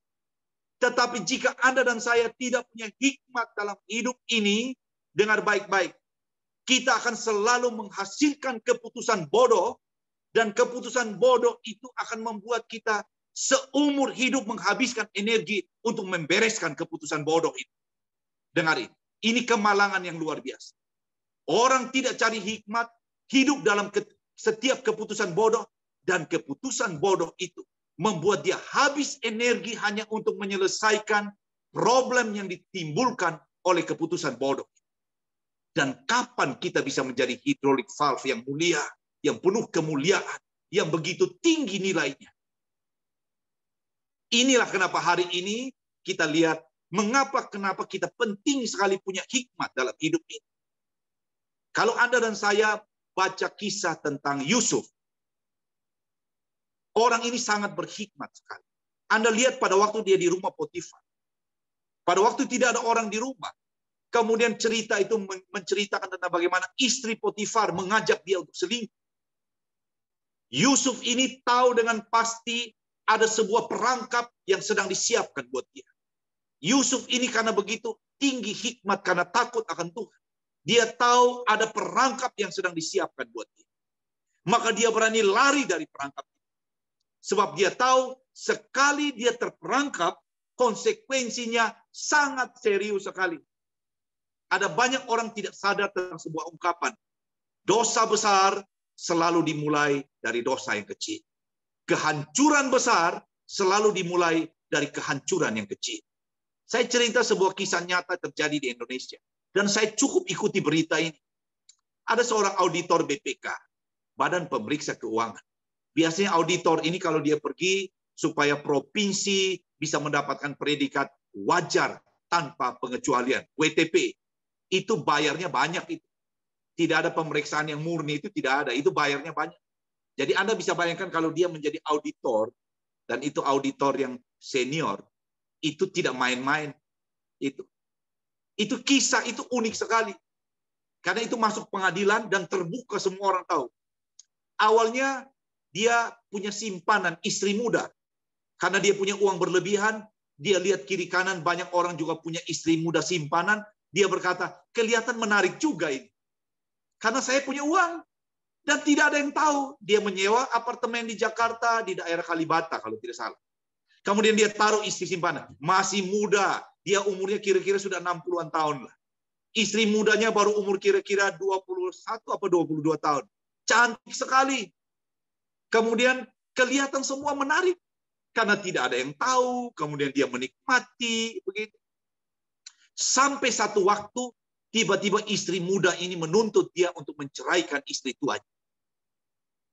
Tetapi jika Anda dan saya tidak punya hikmat dalam hidup ini, dengar baik-baik, kita akan selalu menghasilkan keputusan bodoh, dan keputusan bodoh itu akan membuat kita seumur hidup menghabiskan energi untuk membereskan keputusan bodoh itu. Dengar ini kemalangan yang luar biasa. Orang tidak cari hikmat, hidup dalam setiap keputusan bodoh, dan keputusan bodoh itu membuat dia habis energi hanya untuk menyelesaikan problem yang ditimbulkan oleh keputusan bodoh. Dan kapan kita bisa menjadi hydraulic valve yang mulia, yang penuh kemuliaan, yang begitu tinggi nilainya? Inilah kenapa hari ini kita lihat kenapa kita penting sekali punya hikmat dalam hidup ini. Kalau Anda dan saya baca kisah tentang Yusuf Orang ini sangat berhikmat sekali. Anda lihat pada waktu dia di rumah Potifar. Pada waktu tidak ada orang di rumah. Kemudian cerita itu menceritakan tentang bagaimana istri Potifar mengajak dia untuk selingkuh. Yusuf ini tahu dengan pasti ada sebuah perangkap yang sedang disiapkan buat dia. Yusuf ini karena begitu tinggi hikmat karena takut akan Tuhan. Dia tahu ada perangkap yang sedang disiapkan buat dia. Maka dia berani lari dari perangkap itu. Sebab dia tahu sekali dia terperangkap, konsekuensinya sangat serius sekali. Ada banyak orang tidak sadar tentang sebuah ungkapan. Dosa besar selalu dimulai dari dosa yang kecil. Kehancuran besar selalu dimulai dari kehancuran yang kecil. Saya cerita sebuah kisah nyata terjadi di Indonesia. Dan saya cukup ikuti berita ini. Ada seorang auditor BPK, Badan Pemeriksa Keuangan. Biasanya auditor ini kalau dia pergi supaya provinsi bisa mendapatkan predikat wajar tanpa pengecualian, WTP. Itu bayarnya banyak itu. Tidak ada pemeriksaan yang murni, itu tidak ada. Itu bayarnya banyak. Jadi Anda bisa bayangkan kalau dia menjadi auditor, dan itu auditor yang senior, itu tidak main-main. Itu kisah, itu unik sekali. Karena itu masuk pengadilan dan terbuka, semua orang tahu. Awalnya dia punya simpanan istri muda. Karena dia punya uang berlebihan, dia lihat kiri kanan banyak orang juga punya istri muda simpanan. Dia berkata, kelihatan menarik juga ini. Karena saya punya uang. Dan tidak ada yang tahu. Dia menyewa apartemen di Jakarta, di daerah Kalibata, kalau tidak salah. Kemudian dia taruh istri simpanan. Masih muda. Dia umurnya kira-kira sudah 60-an tahun lah. Istri mudanya baru umur kira-kira 21 atau 22 tahun. Cantik sekali. Kemudian kelihatan semua menarik. Karena tidak ada yang tahu. Kemudian dia menikmati. Begitu. Sampai satu waktu, tiba-tiba istri muda ini menuntut dia untuk menceraikan istri tuanya.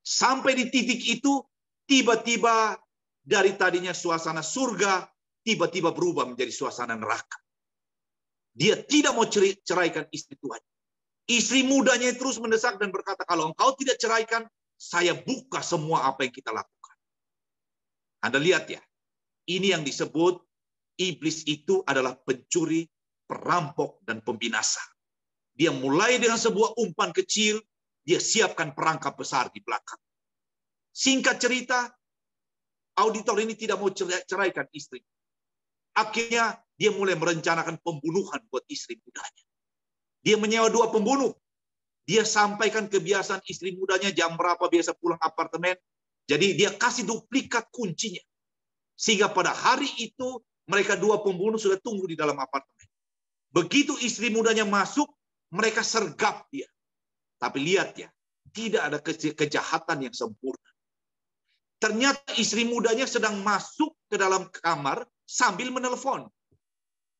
Sampai di titik itu, tiba-tiba dari tadinya suasana surga, tiba-tiba berubah menjadi suasana neraka. Dia tidak mau ceraikan istri tuanya. Istri mudanya terus mendesak dan berkata, kalau engkau tidak ceraikan, saya buka semua apa yang kita lakukan. Anda lihat ya, ini yang disebut iblis itu adalah pencuri, perampok, dan pembinasa. Dia mulai dengan sebuah umpan kecil, dia siapkan perangkap besar di belakang. Singkat cerita, auditor ini tidak mau ceraikan istri. Akhirnya dia mulai merencanakan pembunuhan buat istri mudanya. Dia menyewa 2 pembunuh. Dia sampaikan kebiasaan istri mudanya jam berapa biasa pulang apartemen. Jadi dia kasih duplikat kuncinya. Sehingga pada hari itu mereka 2 pembunuh sudah tunggu di dalam apartemen. Begitu istri mudanya masuk, mereka sergap dia. Tapi lihat ya, tidak ada kejahatan yang sempurna. Ternyata istri mudanya sedang masuk ke dalam kamar sambil menelpon.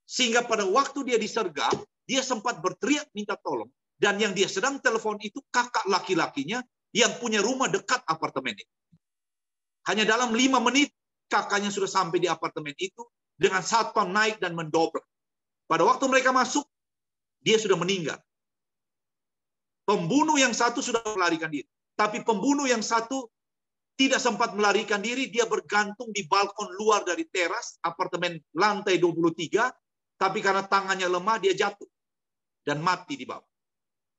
Sehingga pada waktu dia disergap, dia sempat berteriak minta tolong. Dan yang dia sedang telepon itu kakak laki-lakinya yang punya rumah dekat apartemen itu. Hanya dalam 5 menit, kakaknya sudah sampai di apartemen itu dengan satpam naik dan mendobrak. Pada waktu mereka masuk, dia sudah meninggal. Pembunuh yang satu sudah melarikan diri. Tapi pembunuh yang satu tidak sempat melarikan diri, dia bergantung di balkon luar dari teras, apartemen lantai 23, tapi karena tangannya lemah, dia jatuh. Dan mati di bawah.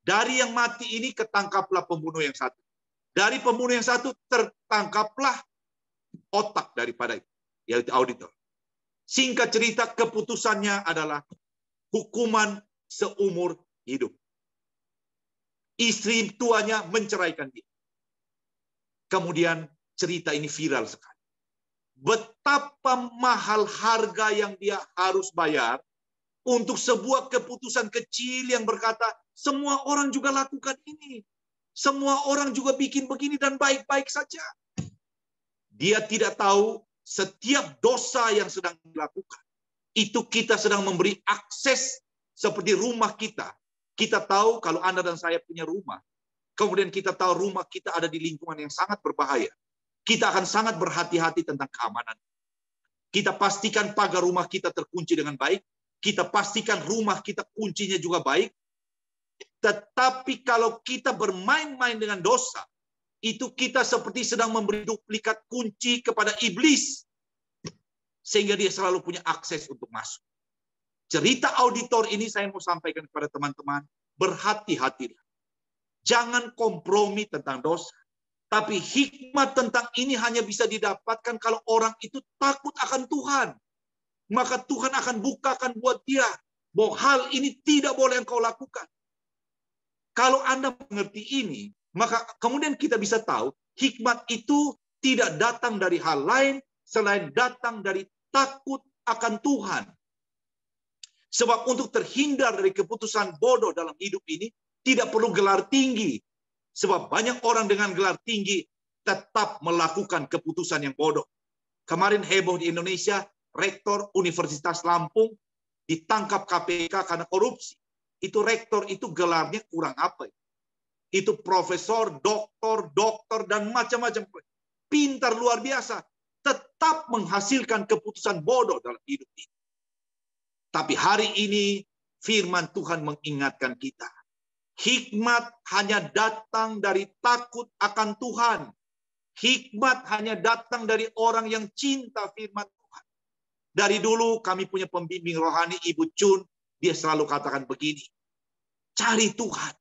Dari yang mati ini, ketangkaplah pembunuh yang satu. Dari pembunuh yang satu, tertangkaplah otak daripada itu, yaitu auditor. Singkat cerita, keputusannya adalah hukuman seumur hidup. Istri tuanya menceraikan dia. Kemudian cerita ini viral sekali. Betapa mahal harga yang dia harus bayar untuk sebuah keputusan kecil yang berkata, semua orang juga lakukan ini. Semua orang juga bikin begini dan baik-baik saja. Dia tidak tahu setiap dosa yang sedang dilakukan, itu kita sedang memberi akses seperti rumah kita. Kita tahu kalau Anda dan saya punya rumah, kemudian kita tahu rumah kita ada di lingkungan yang sangat berbahaya. Kita akan sangat berhati-hati tentang keamanan. Kita pastikan pagar rumah kita terkunci dengan baik. Kita pastikan rumah kita kuncinya juga baik. Tetapi kalau kita bermain-main dengan dosa, itu kita seperti sedang memberi duplikat kunci kepada iblis, sehingga dia selalu punya akses untuk masuk. Cerita auditor ini saya mau sampaikan kepada teman-teman, berhati-hatilah. Jangan kompromi tentang dosa. Tapi hikmat tentang ini hanya bisa didapatkan kalau orang itu takut akan Tuhan. Maka Tuhan akan bukakan buat dia bahwa hal ini tidak boleh engkau lakukan. Kalau Anda mengerti ini, maka kemudian kita bisa tahu hikmat itu tidak datang dari hal lain selain datang dari takut akan Tuhan. Sebab untuk terhindar dari keputusan bodoh dalam hidup ini, tidak perlu gelar tinggi. Sebab banyak orang dengan gelar tinggi tetap melakukan keputusan yang bodoh. Kemarin heboh di Indonesia, rektor Universitas Lampung ditangkap KPK karena korupsi. Itu rektor itu gelarnya kurang apa? Itu profesor, doktor, dan macam-macam. Pintar luar biasa. Tetap menghasilkan keputusan bodoh dalam hidup ini. Tapi hari ini firman Tuhan mengingatkan kita. Hikmat hanya datang dari takut akan Tuhan. Hikmat hanya datang dari orang yang cinta firman Tuhan. Dari dulu kami punya pembimbing rohani Ibu Chun, dia selalu katakan begini. Cari Tuhan,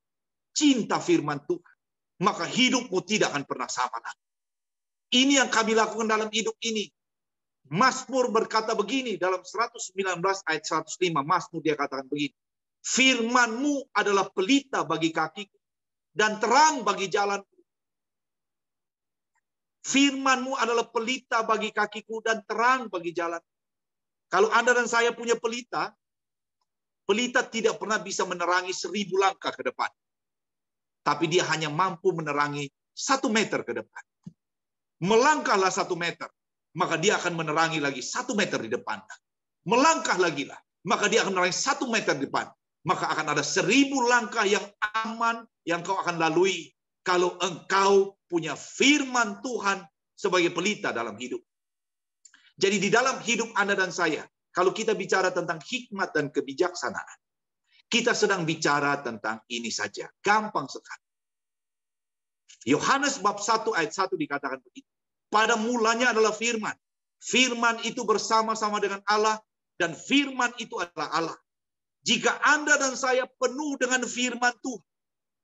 cinta firman Tuhan, maka hidupmu tidak akan pernah sama lagi. Ini yang kami lakukan dalam hidup ini. Mazmur berkata begini dalam 119 ayat 105. Mazmur dia katakan begini. Firman-Mu adalah pelita bagi kakiku dan terang bagi jalanku. Firman-Mu adalah pelita bagi kakiku dan terang bagi jalan. Kalau Anda dan saya punya pelita, pelita tidak pernah bisa menerangi 1000 langkah ke depan. Tapi dia hanya mampu menerangi 1 meter ke depan. Melangkahlah 1 meter, maka dia akan menerangi lagi 1 meter di depan. Melangkah lagi lah, maka dia akan menerangi 1 meter di depan. Maka akan ada 1000 langkah yang aman yang kau akan lalui kalau engkau punya firman Tuhan sebagai pelita dalam hidup. Jadi di dalam hidup Anda dan saya, kalau kita bicara tentang hikmat dan kebijaksanaan, kita sedang bicara tentang ini saja. Gampang sekali. Yohanes bab 1 ayat 1 dikatakan begitu. Pada mulanya adalah firman. Firman itu bersama-sama dengan Allah dan firman itu adalah Allah. Jika Anda dan saya penuh dengan firman Tuhan,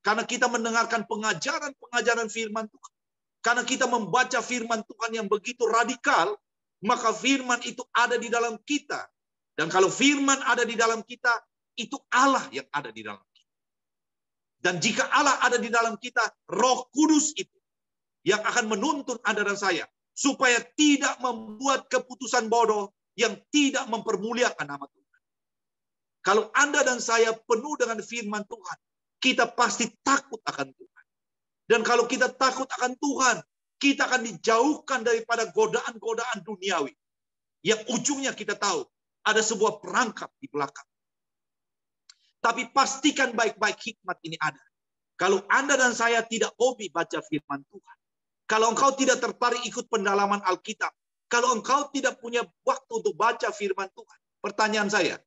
karena kita mendengarkan pengajaran-pengajaran firman Tuhan, karena kita membaca firman Tuhan yang begitu radikal, maka firman itu ada di dalam kita. Dan kalau firman ada di dalam kita, itu Allah yang ada di dalam kita. Dan jika Allah ada di dalam kita, Roh Kudus itu yang akan menuntun Anda dan saya, supaya tidak membuat keputusan bodoh yang tidak mempermuliakan nama Tuhan. Kalau Anda dan saya penuh dengan firman Tuhan, kita pasti takut akan Tuhan. Dan kalau kita takut akan Tuhan, kita akan dijauhkan daripada godaan-godaan duniawi. Yang ujungnya kita tahu, ada sebuah perangkap di belakang. Tapi pastikan baik-baik hikmat ini ada. Kalau Anda dan saya tidak hobi baca firman Tuhan, kalau engkau tidak tertarik ikut pendalaman Alkitab, kalau engkau tidak punya waktu untuk baca firman Tuhan, pertanyaan saya,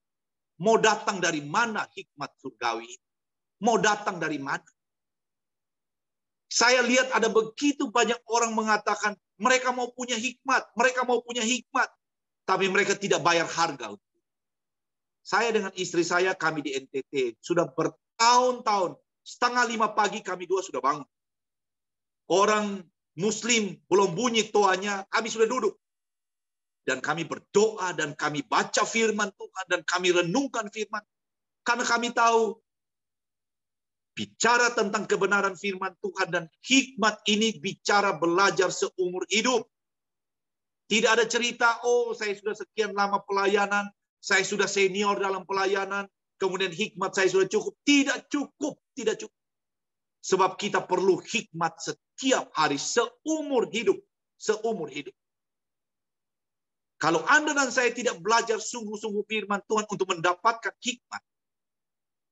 mau datang dari mana hikmat surgawi ini? Mau datang dari mana? Saya lihat ada begitu banyak orang mengatakan mereka mau punya hikmat, mereka mau punya hikmat, tapi mereka tidak bayar harga. Saya dengan istri saya, kami di NTT, sudah bertahun-tahun, 4:30 pagi kami dua sudah bangun. Orang Muslim belum bunyi toanya, kami sudah duduk. Dan kami berdoa, dan kami baca firman Tuhan, dan kami renungkan firman. Karena kami tahu, bicara tentang kebenaran firman Tuhan dan hikmat ini bicara belajar seumur hidup. Tidak ada cerita, oh saya sudah sekian lama pelayanan, saya sudah senior dalam pelayanan, kemudian hikmat saya sudah cukup. Tidak cukup, tidak cukup. Sebab kita perlu hikmat setiap hari, seumur hidup. Seumur hidup. Kalau Anda dan saya tidak belajar sungguh-sungguh firman Tuhan untuk mendapatkan hikmat,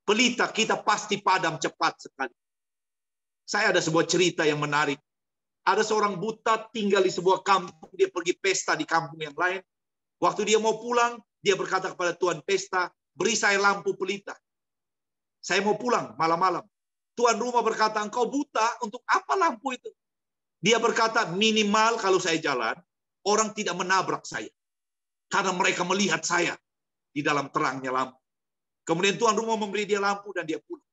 pelita kita pasti padam cepat sekali. Saya ada sebuah cerita yang menarik. Ada seorang buta tinggal di sebuah kampung, dia pergi pesta di kampung yang lain. Waktu dia mau pulang, dia berkata kepada tuan pesta, beri saya lampu pelita. Saya mau pulang malam-malam. Tuan rumah berkata, engkau buta, untuk apa lampu itu? Dia berkata, minimal kalau saya jalan, orang tidak menabrak saya. Karena mereka melihat saya di dalam terangnya lampu. Kemudian tuan rumah memberi dia lampu dan dia pulang.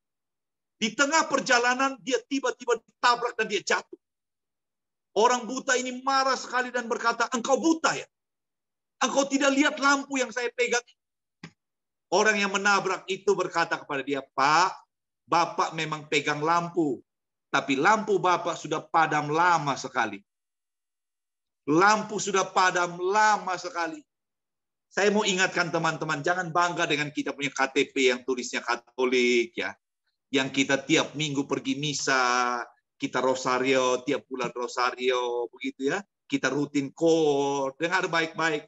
Di tengah perjalanan, dia tiba-tiba ditabrak dan dia jatuh. Orang buta ini marah sekali dan berkata, engkau buta ya? Engkau tidak lihat lampu yang saya pegang? Orang yang menabrak itu berkata kepada dia, Pak, Bapak memang pegang lampu. Tapi lampu Bapak sudah padam lama sekali. Lampu sudah padam lama sekali. Saya mau ingatkan teman-teman, jangan bangga dengan kita punya KTP yang tulisnya Katolik, ya. Yang kita tiap minggu pergi misa, kita rosario, tiap bulan rosario, begitu ya. Kita rutin core. Dengar baik-baik.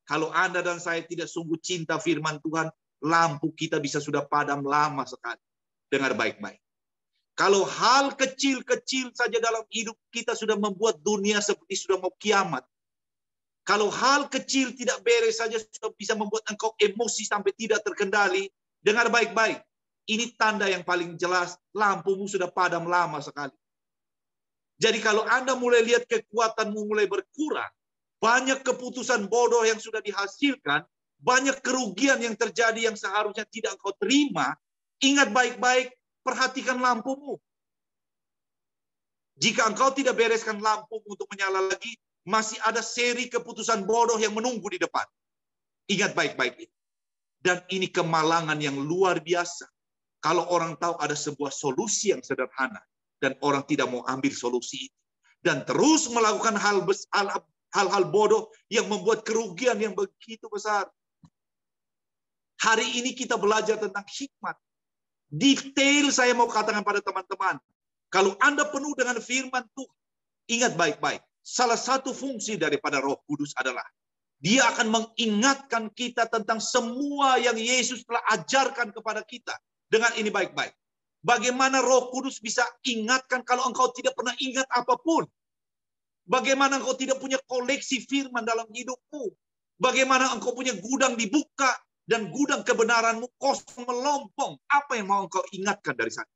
Kalau Anda dan saya tidak sungguh cinta firman Tuhan, lampu kita bisa sudah padam lama sekali. Dengar baik-baik. Kalau hal kecil-kecil saja dalam hidup kita sudah membuat dunia seperti sudah mau kiamat. Kalau hal kecil tidak beres saja sudah bisa membuat engkau emosi sampai tidak terkendali. Dengar baik-baik. Ini tanda yang paling jelas, lampumu sudah padam lama sekali. Jadi kalau Anda mulai lihat kekuatanmu mulai berkurang, banyak keputusan bodoh yang sudah dihasilkan, banyak kerugian yang terjadi yang seharusnya tidak engkau terima, ingat baik-baik, perhatikan lampumu. Jika engkau tidak bereskan lampumu untuk menyala lagi, masih ada seri keputusan bodoh yang menunggu di depan. Ingat baik-baik itu. Dan ini kemalangan yang luar biasa. Kalau orang tahu ada sebuah solusi yang sederhana, dan orang tidak mau ambil solusi itu. Dan terus melakukan hal-hal bodoh yang membuat kerugian yang begitu besar. Hari ini kita belajar tentang hikmat. Detail saya mau katakan pada teman-teman. Kalau Anda penuh dengan firman Tuhan, ingat baik-baik. Salah satu fungsi daripada Roh Kudus adalah dia akan mengingatkan kita tentang semua yang Yesus telah ajarkan kepada kita. Dengan ini baik-baik. Bagaimana Roh Kudus bisa ingatkan kalau engkau tidak pernah ingat apapun? Bagaimana engkau tidak punya koleksi firman dalam hidupmu? Bagaimana engkau punya gudang dibuka dan gudang kebenaranmu kosong melompong? Apa yang mau engkau ingatkan dari sana?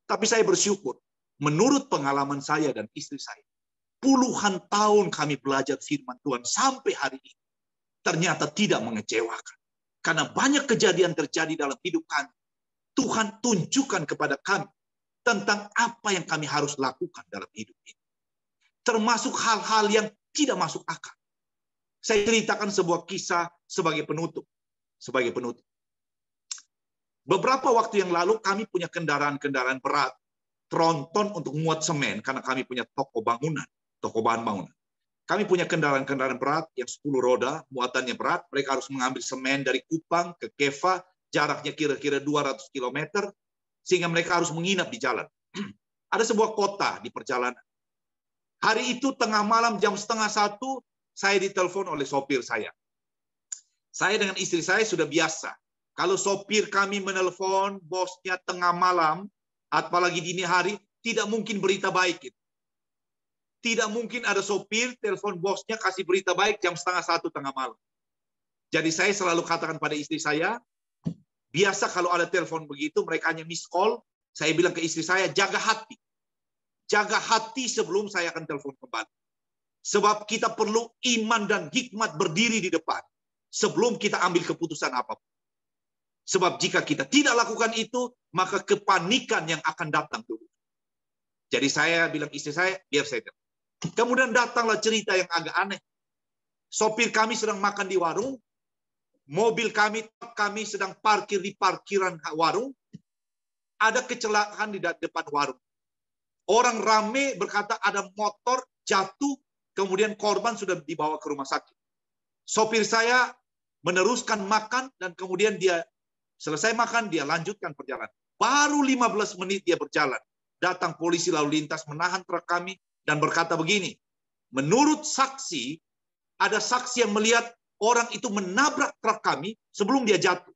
Tapi saya bersyukur, menurut pengalaman saya dan istri saya, puluhan tahun kami belajar firman Tuhan sampai hari ini. Ternyata tidak mengecewakan. Karena banyak kejadian terjadi dalam hidup kami. Tuhan tunjukkan kepada kami tentang apa yang kami harus lakukan dalam hidup ini. Termasuk hal-hal yang tidak masuk akal. Saya ceritakan sebuah kisah sebagai penutup. Beberapa waktu yang lalu kami punya kendaraan-kendaraan berat. Tronton untuk muat semen karena kami punya toko bangunan. Toko bahan bangunan. Kami punya kendaraan-kendaraan berat yang 10 roda, muatannya berat. Mereka harus mengambil semen dari Kupang ke Keva, jaraknya kira-kira 200 km, sehingga mereka harus menginap di jalan. Ada sebuah kota di perjalanan. Hari itu tengah malam jam 12:30, saya ditelepon oleh sopir saya. Saya dengan istri saya sudah biasa. Kalau sopir kami menelpon bosnya tengah malam, apalagi dini hari, tidak mungkin berita baik. Tidak mungkin ada sopir telepon bosnya kasih berita baik jam 12:30 tengah malam. Jadi saya selalu katakan pada istri saya, biasa kalau ada telepon begitu, mereka hanya miss call. Saya bilang ke istri saya, jaga hati. Jaga hati sebelum saya akan telepon kembali. Sebab kita perlu iman dan hikmat berdiri di depan. Sebelum kita ambil keputusan apapun. Sebab jika kita tidak lakukan itu, maka kepanikan yang akan datang dulu. Jadi saya bilang istri saya, biar saya telepon. Kemudian datanglah cerita yang agak aneh. Sopir kami sedang makan di warung. Mobil kami sedang parkir di parkiran warung. Ada kecelakaan di depan warung. Orang rame berkata ada motor jatuh, kemudian korban sudah dibawa ke rumah sakit. Sopir saya meneruskan makan dan kemudian dia selesai makan, dia lanjutkan perjalanan. Baru 15 menit dia berjalan. Datang polisi lalu lintas menahan truk kami dan berkata begini, menurut saksi, ada saksi yang melihat orang itu menabrak truk kami sebelum dia jatuh.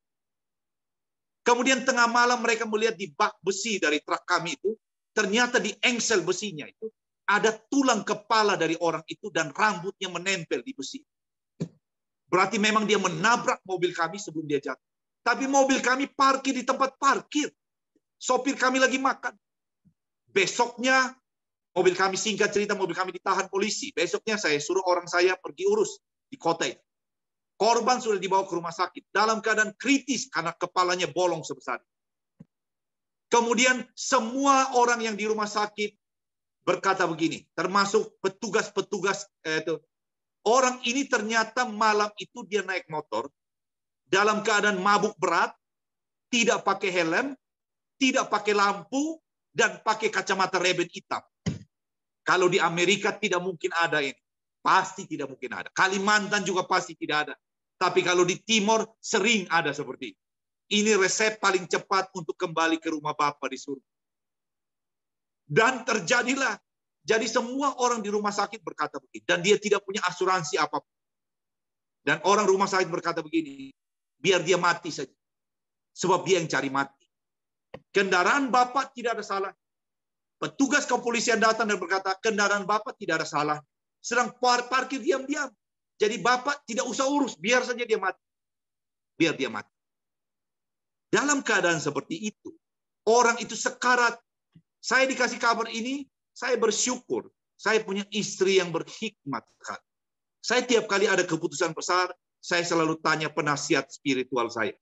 Kemudian tengah malam mereka melihat di bak besi dari truk kami itu, ternyata di engsel besinya itu, ada tulang kepala dari orang itu dan rambutnya menempel di besi. Berarti memang dia menabrak mobil kami sebelum dia jatuh. Tapi mobil kami parkir di tempat parkir. Sopir kami lagi makan. Besoknya, Mobil kami, singkat cerita, mobil kami ditahan polisi. Besoknya saya suruh orang saya pergi urus di kota itu. Korban sudah dibawa ke rumah sakit dalam keadaan kritis karena kepalanya bolong sebesar. Kemudian semua orang yang di rumah sakit berkata begini, termasuk petugas-petugas itu. Orang ini ternyata malam itu dia naik motor dalam keadaan mabuk berat, tidak pakai helm, tidak pakai lampu, dan pakai kacamata rebel hitam. Kalau di Amerika tidak mungkin ada ini. Pasti tidak mungkin ada. Kalimantan juga pasti tidak ada. Tapi kalau di Timor sering ada seperti ini. Ini resep paling cepat untuk kembali ke rumah Bapa di surga. Dan terjadilah. Jadi semua orang di rumah sakit berkata begini. Dan dia tidak punya asuransi apapun. Dan orang rumah sakit berkata begini. Biar dia mati saja. Sebab dia yang cari mati. Kendaraan Bapak tidak ada salah. Petugas kepolisian datang dan berkata, kendaraan Bapak tidak ada salah. Sedang parkir diam-diam. Jadi Bapak tidak usah urus. Biar saja dia mati. Biar dia mati. Dalam keadaan seperti itu, orang itu sekarat. Saya dikasih kabar ini, saya bersyukur. Saya punya istri yang berhikmat. Saya tiap kali ada keputusan besar, saya selalu tanya penasihat spiritual saya.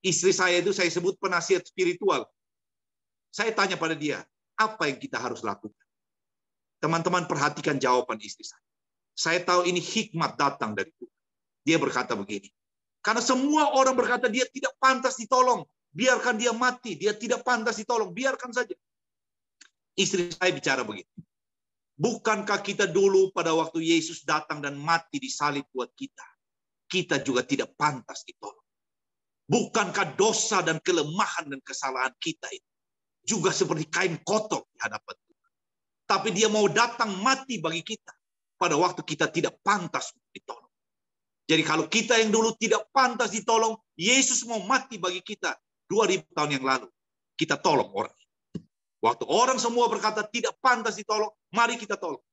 Istri saya itu saya sebut penasihat spiritual. Saya tanya pada dia, apa yang kita harus lakukan? Teman-teman perhatikan jawaban istri saya. Saya tahu ini hikmat datang dari Tuhan. Dia berkata begini. Karena semua orang berkata dia tidak pantas ditolong. Biarkan dia mati. Dia tidak pantas ditolong. Biarkan saja. Istri saya bicara begini. Bukankah kita dulu pada waktu Yesus datang dan mati di salib buat kita? Kita juga tidak pantas ditolong. Bukankah dosa dan kelemahan dan kesalahan kita itu juga seperti kain kotor di hadapan Tuhan. Tapi dia mau datang mati bagi kita pada waktu kita tidak pantas ditolong. Jadi kalau kita yang dulu tidak pantas ditolong, Yesus mau mati bagi kita 2000 tahun yang lalu. Kita tolong orang. Waktu orang semua berkata tidak pantas ditolong, mari kita tolong.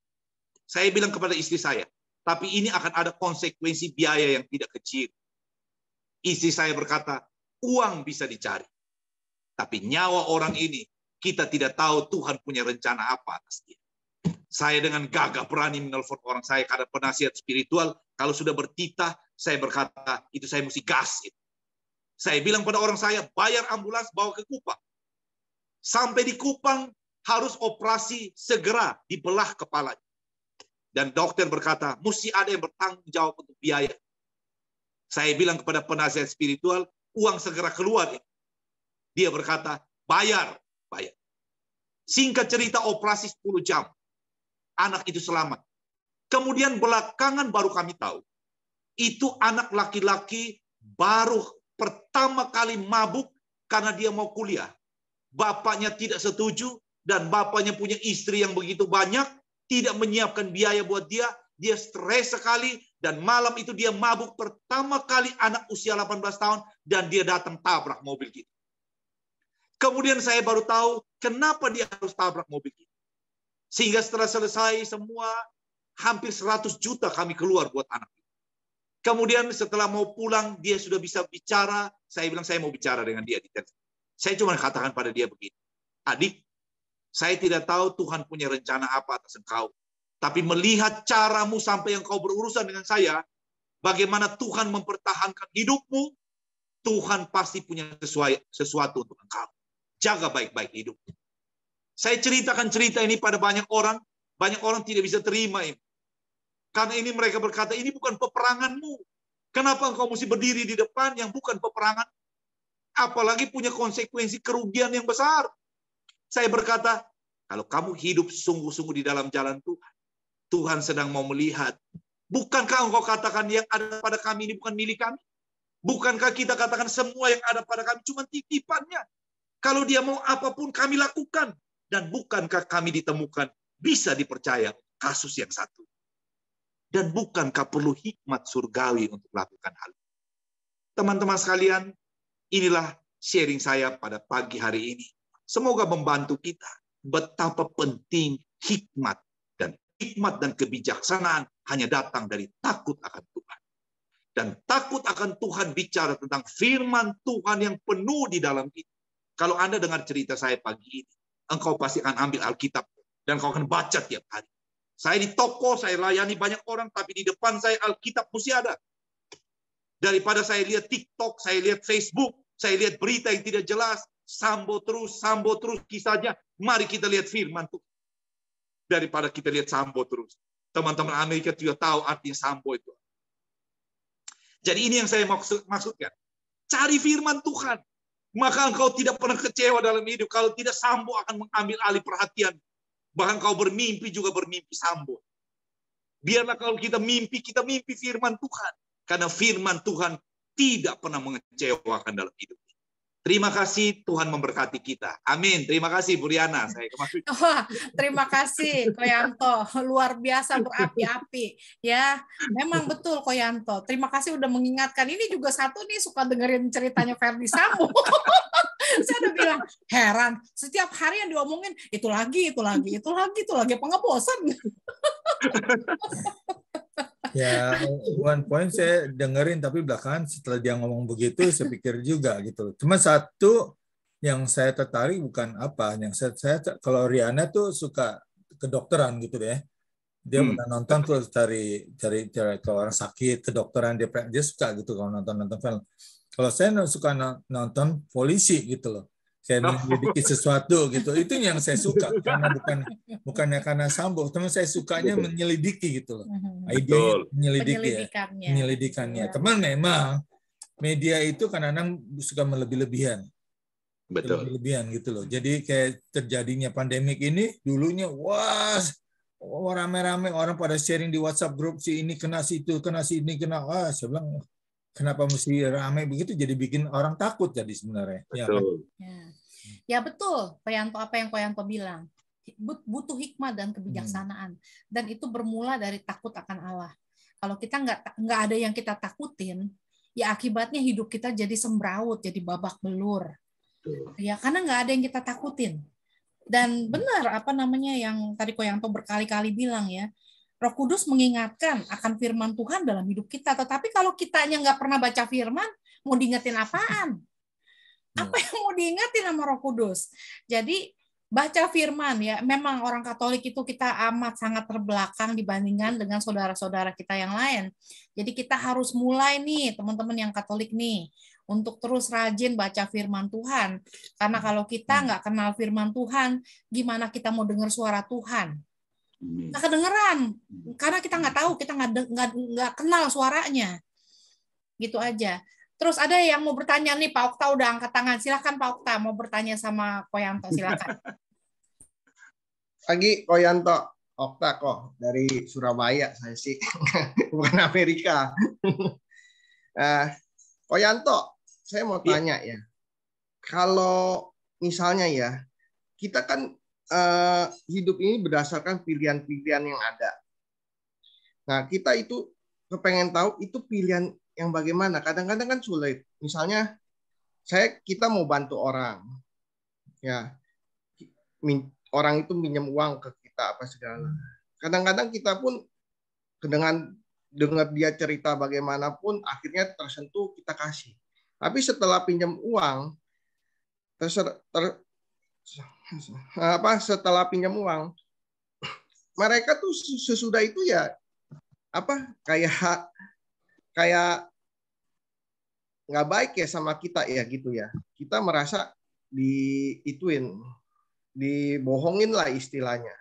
Saya bilang kepada istri saya, tapi ini akan ada konsekuensi biaya yang tidak kecil. Istri saya berkata, uang bisa dicari. Tapi nyawa orang ini, kita tidak tahu Tuhan punya rencana apa atas dia. Saya dengan gagah berani menelpon orang saya karena penasihat spiritual. Kalau sudah bertitah, saya berkata, itu saya mesti gas. Saya bilang pada orang saya, bayar ambulans, bawa ke Kupang. Sampai di Kupang, harus operasi segera dibelah kepalanya. Dan dokter berkata, mesti ada yang bertanggung jawab untuk biaya. Saya bilang kepada penasihat spiritual, uang segera keluar. Dia berkata, bayar. Singkat cerita, operasi 10 jam. Anak itu selamat. Kemudian belakangan baru kami tahu, itu anak laki-laki baru pertama kali mabuk karena dia mau kuliah. Bapaknya tidak setuju, dan bapaknya punya istri yang begitu banyak, tidak menyiapkan biaya buat dia. Dia stres sekali, dan malam itu dia mabuk pertama kali anak usia 18 tahun, dan dia datang tabrak mobil kita. Kemudian saya baru tahu kenapa dia harus tabrak mobil kita. Sehingga setelah selesai semua, hampir 100 juta kami keluar buat anak. Kemudian setelah mau pulang, dia sudah bisa bicara. Saya bilang saya mau bicara dengan dia di telepon. Saya cuma katakan pada dia begini, adik, saya tidak tahu Tuhan punya rencana apa atas engkau. Tapi melihat caramu sampai engkau berurusan dengan saya, bagaimana Tuhan mempertahankan hidupmu, Tuhan pasti punya sesuatu untuk engkau. Jaga baik-baik hidupmu. Saya ceritakan cerita ini pada banyak orang tidak bisa terima ini. Karena ini mereka berkata, ini bukan peperanganmu. Kenapa engkau mesti berdiri di depan yang bukan peperangan? Apalagi punya konsekuensi kerugian yang besar. Saya berkata, kalau kamu hidup sungguh-sungguh di dalam jalan Tuhan, Tuhan sedang mau melihat. Bukankah engkau katakan yang ada pada kami ini bukan milik kami? Bukankah kita katakan semua yang ada pada kami cuma titipannya? Kalau dia mau apapun kami lakukan. Dan bukankah kami ditemukan bisa dipercaya kasus yang satu? Dan bukankah perlu hikmat surgawi untuk melakukan hal itu? Teman-teman sekalian, inilah sharing saya pada pagi hari ini. Semoga membantu kita betapa penting hikmat dan kebijaksanaan hanya datang dari takut akan Tuhan. Dan takut akan Tuhan bicara tentang firman Tuhan yang penuh di dalam kita. Kalau Anda dengar cerita saya pagi ini, engkau pasti akan ambil Alkitab Dan kau akan baca tiap hari. Saya di toko, saya layani banyak orang, tapi di depan saya Alkitab mesti ada. Daripada saya lihat TikTok, saya lihat Facebook, saya lihat berita yang tidak jelas, sambo terus kisahnya. Mari kita lihat firman Tuhan. Daripada kita lihat sambo terus. Teman-teman Amerika juga tahu artinya sambo itu. Jadi ini yang saya maksudkan. Cari firman Tuhan. Maka engkau tidak pernah kecewa dalam hidup. Kalau tidak, sambo akan mengambil alih perhatian. Bahkan kau bermimpi juga bermimpi sambo. Biarlah kalau kita mimpi firman Tuhan. Karena firman Tuhan tidak pernah mengecewakan dalam hidup. Terima kasih, Tuhan memberkati kita. Amin. Terima kasih, Bu Riana. Saya kemarin. Wah, terima kasih, Koyanto. Luar biasa berapi-api. Ya, memang betul, Koyanto. Terima kasih udah mengingatkan. Ini juga satu nih suka dengerin ceritanya Ferdi Sambo. Saya udah bilang, heran. Setiap hari yang diomongin, itu lagi. Apa nggak bosan? Ya, one point saya dengerin, tapi belakangan setelah dia ngomong begitu, saya pikir juga gitu. Cuma satu yang saya tertarik bukan apa, yang saya kalau Riana tuh suka kedokteran gitu deh. Dia pernah nonton tuh cari kalau orang sakit kedokteran, dia suka gitu kalau nonton film. Kalau saya suka nonton polisi gitu loh. Saya menyelidiki sesuatu gitu. Itu yang saya suka karena bukannya karena Sambo, teman saya sukanya menyelidiki gitu loh. Idenya penyelidikannya. Teman memang media itu kadang-kadang suka melebih-lebihan. Betul. Berlebihan gitu loh. Jadi kayak terjadinya pandemik ini dulunya rame-rame orang pada sharing di WhatsApp grup, si ini kena situ, kena sini, kena saya bilang kenapa mesti ramai begitu, jadi bikin orang takut jadi sebenarnya. Betul. Ya betul, apa yang Koyanto bilang. Butuh hikmah dan kebijaksanaan. Dan itu bermula dari takut akan Allah. Kalau kita nggak ada yang kita takutin, ya akibatnya hidup kita jadi semrawut, jadi babak belur. Ya karena nggak ada yang kita takutin. Dan benar yang tadi Koyanto berkali-kali bilang ya, Roh Kudus mengingatkan akan firman Tuhan dalam hidup kita. Tetapi kalau kitanya nggak pernah baca firman, mau diingetin apaan? Apa yang mau diingetin sama Roh Kudus? Jadi baca firman ya. Memang orang Katolik itu kita amat sangat terbelakang dibandingkan dengan saudara-saudara kita yang lain. Jadi kita harus mulai nih teman-teman yang Katolik nih untuk terus rajin baca firman Tuhan. Karena kalau kita nggak kenal firman Tuhan, gimana kita mau dengar suara Tuhan? Nggak kedengeran. Karena kita nggak tahu, kita nggak kenal suaranya. Gitu aja. Terus ada yang mau bertanya nih, Pak Okta udah angkat tangan. Silakan Pak Okta, mau bertanya sama Koyanto, silakan. Pagi Koyanto, Okta kok dari Surabaya saya sih, bukan Amerika. Koyanto, saya mau tanya ya, kalau misalnya ya, kita kan hidup ini berdasarkan pilihan-pilihan yang ada. Nah, kita itu kepengen tahu itu pilihan yang bagaimana. Kadang-kadang kan sulit. Misalnya kita mau bantu orang, ya orang itu minjem uang ke kita apa segala. Kadang-kadang kita pun dengan dengar dia cerita bagaimanapun, akhirnya tersentuh kita kasih. Tapi setelah pinjam uang, setelah pinjam uang, mereka tuh sesudah itu ya kayak nggak baik ya sama kita ya gitu ya. Kita merasa dibohongin lah istilahnya.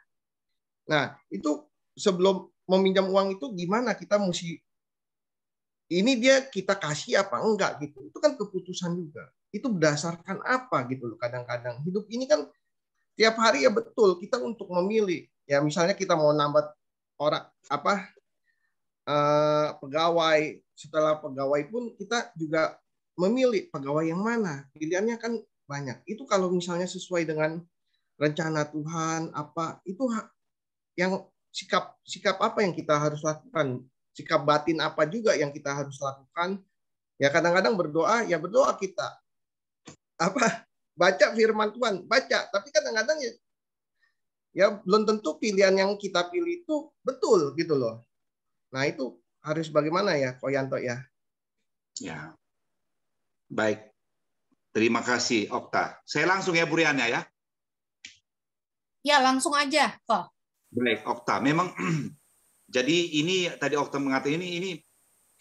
Nah itu sebelum meminjam uang itu gimana kita mesti ini dia kita kasih apa enggak gitu. Itu kan keputusan juga. Itu berdasarkan apa gitu loh. Kadang-kadang hidup ini kan tiap hari ya betul kita untuk memilih. Ya misalnya kita mau nambah orang pegawai, setelah pegawai pun kita juga memilih pegawai yang mana. Pilihannya kan banyak. Itu kalau misalnya sesuai dengan rencana Tuhan itu yang sikap apa yang kita harus lakukan, sikap batin apa juga yang kita harus lakukan. Ya kadang-kadang berdoa kita baca firman Tuhan, baca, tapi kadang-kadang ya belum tentu pilihan yang kita pilih itu betul gitu loh. Nah itu harus bagaimana ya Koyanto ya? Ya, baik. Terima kasih Okta. Saya langsung ya Bu Riana ya. Ya, langsung aja kok. Baik, Okta. Memang jadi ini tadi Okta mengatakan ini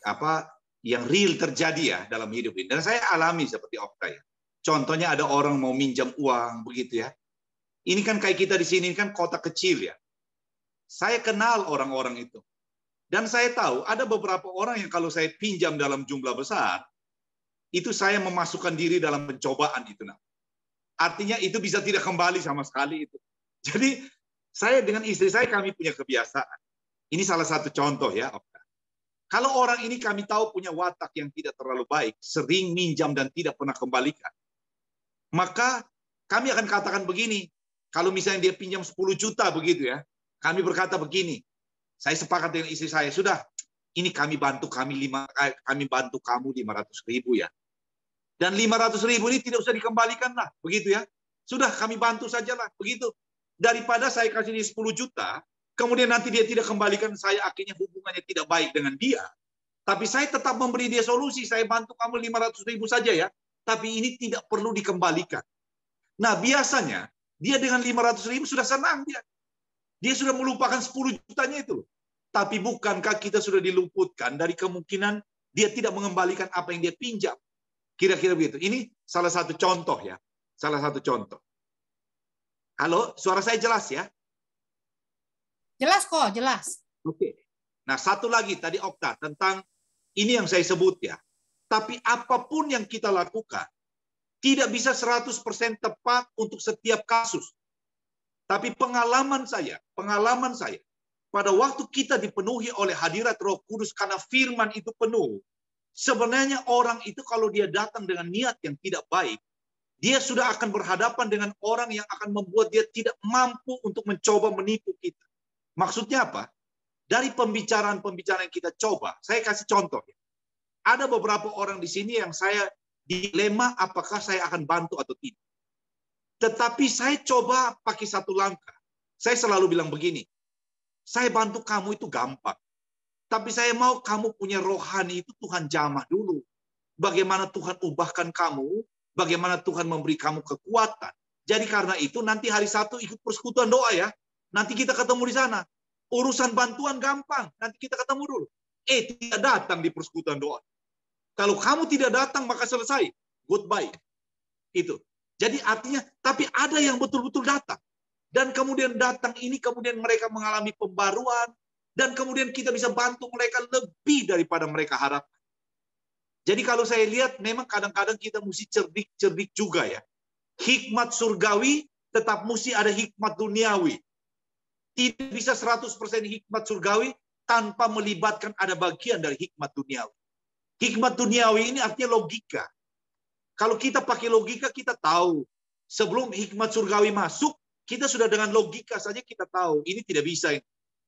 apa yang real terjadi ya dalam hidup ini. Dan saya alami seperti Okta ya. Contohnya ada orang mau minjam uang begitu ya. Ini kan kayak kita di sini kan kota kecil ya. Saya kenal orang-orang itu. Dan saya tahu ada beberapa orang yang kalau saya pinjam dalam jumlah besar, itu saya memasukkan diri dalam pencobaan itu. Artinya itu bisa tidak kembali sama sekali itu. Jadi saya dengan istri saya kami punya kebiasaan. Ini salah satu contoh ya. Kalau orang ini kami tahu punya watak yang tidak terlalu baik, sering minjam dan tidak pernah kembalikan, maka kami akan katakan begini. Kalau misalnya dia pinjam 10 juta begitu ya, kami berkata begini. Saya sepakat dengan istri saya, sudah, ini kami bantu kamu 500.000 ya. Dan 500.000 ini tidak usah dikembalikan lah, begitu ya. Sudah kami bantu sajalah, begitu. Daripada saya kasih dia 10 juta, kemudian nanti dia tidak kembalikan, saya akhirnya hubungannya tidak baik dengan dia. Tapi saya tetap memberi dia solusi, saya bantu kamu 500.000 saja ya. Tapi ini tidak perlu dikembalikan. Nah biasanya, dia dengan 500.000 sudah senang dia. Dia sudah melupakan 10 jutanya itu. Tapi bukankah kita sudah diluputkan dari kemungkinan dia tidak mengembalikan apa yang dia pinjam? Kira-kira begitu. Ini salah satu contoh ya. Salah satu contoh. Halo, suara saya jelas ya? Jelas kok, jelas. Oke. Nah, satu lagi tadi Okta tentang ini yang saya sebut ya. Tapi apapun yang kita lakukan tidak bisa 100% tepat untuk setiap kasus. Tapi pengalaman saya, pada waktu kita dipenuhi oleh hadirat Roh Kudus karena firman itu penuh, sebenarnya orang itu kalau dia datang dengan niat yang tidak baik, dia sudah akan berhadapan dengan orang yang akan membuat dia tidak mampu untuk mencoba menipu kita. Maksudnya apa? Dari pembicaraan-pembicaraan yang kita coba, saya kasih contoh. Ada beberapa orang di sini yang saya dilema apakah saya akan bantu atau tidak. Tetapi saya coba pakai satu langkah. Saya selalu bilang begini, saya bantu kamu itu gampang. Tapi saya mau kamu punya rohani itu Tuhan jamah dulu. Bagaimana Tuhan ubahkan kamu, bagaimana Tuhan memberi kamu kekuatan. Jadi karena itu nanti hari Sabtu ikut persekutuan doa ya. Nanti kita ketemu di sana. Urusan bantuan gampang, nanti kita ketemu dulu. Tidak datang di persekutuan doa. Kalau kamu tidak datang maka selesai. Goodbye. Itu. Jadi artinya, tapi ada yang betul-betul datang. Dan kemudian datang ini, kemudian mereka mengalami pembaruan, dan kemudian kita bisa bantu mereka lebih daripada mereka harapkan. Jadi kalau saya lihat, memang kadang-kadang kita mesti cerdik-cerdik juga ya. Hikmat surgawi, tetap mesti ada hikmat duniawi. Tidak bisa 100% hikmat surgawi, tanpa melibatkan ada bagian dari hikmat duniawi. Hikmat duniawi ini artinya logika. Kalau kita pakai logika, kita tahu. Sebelum hikmat surgawi masuk, kita sudah dengan logika saja kita tahu. Ini tidak bisa.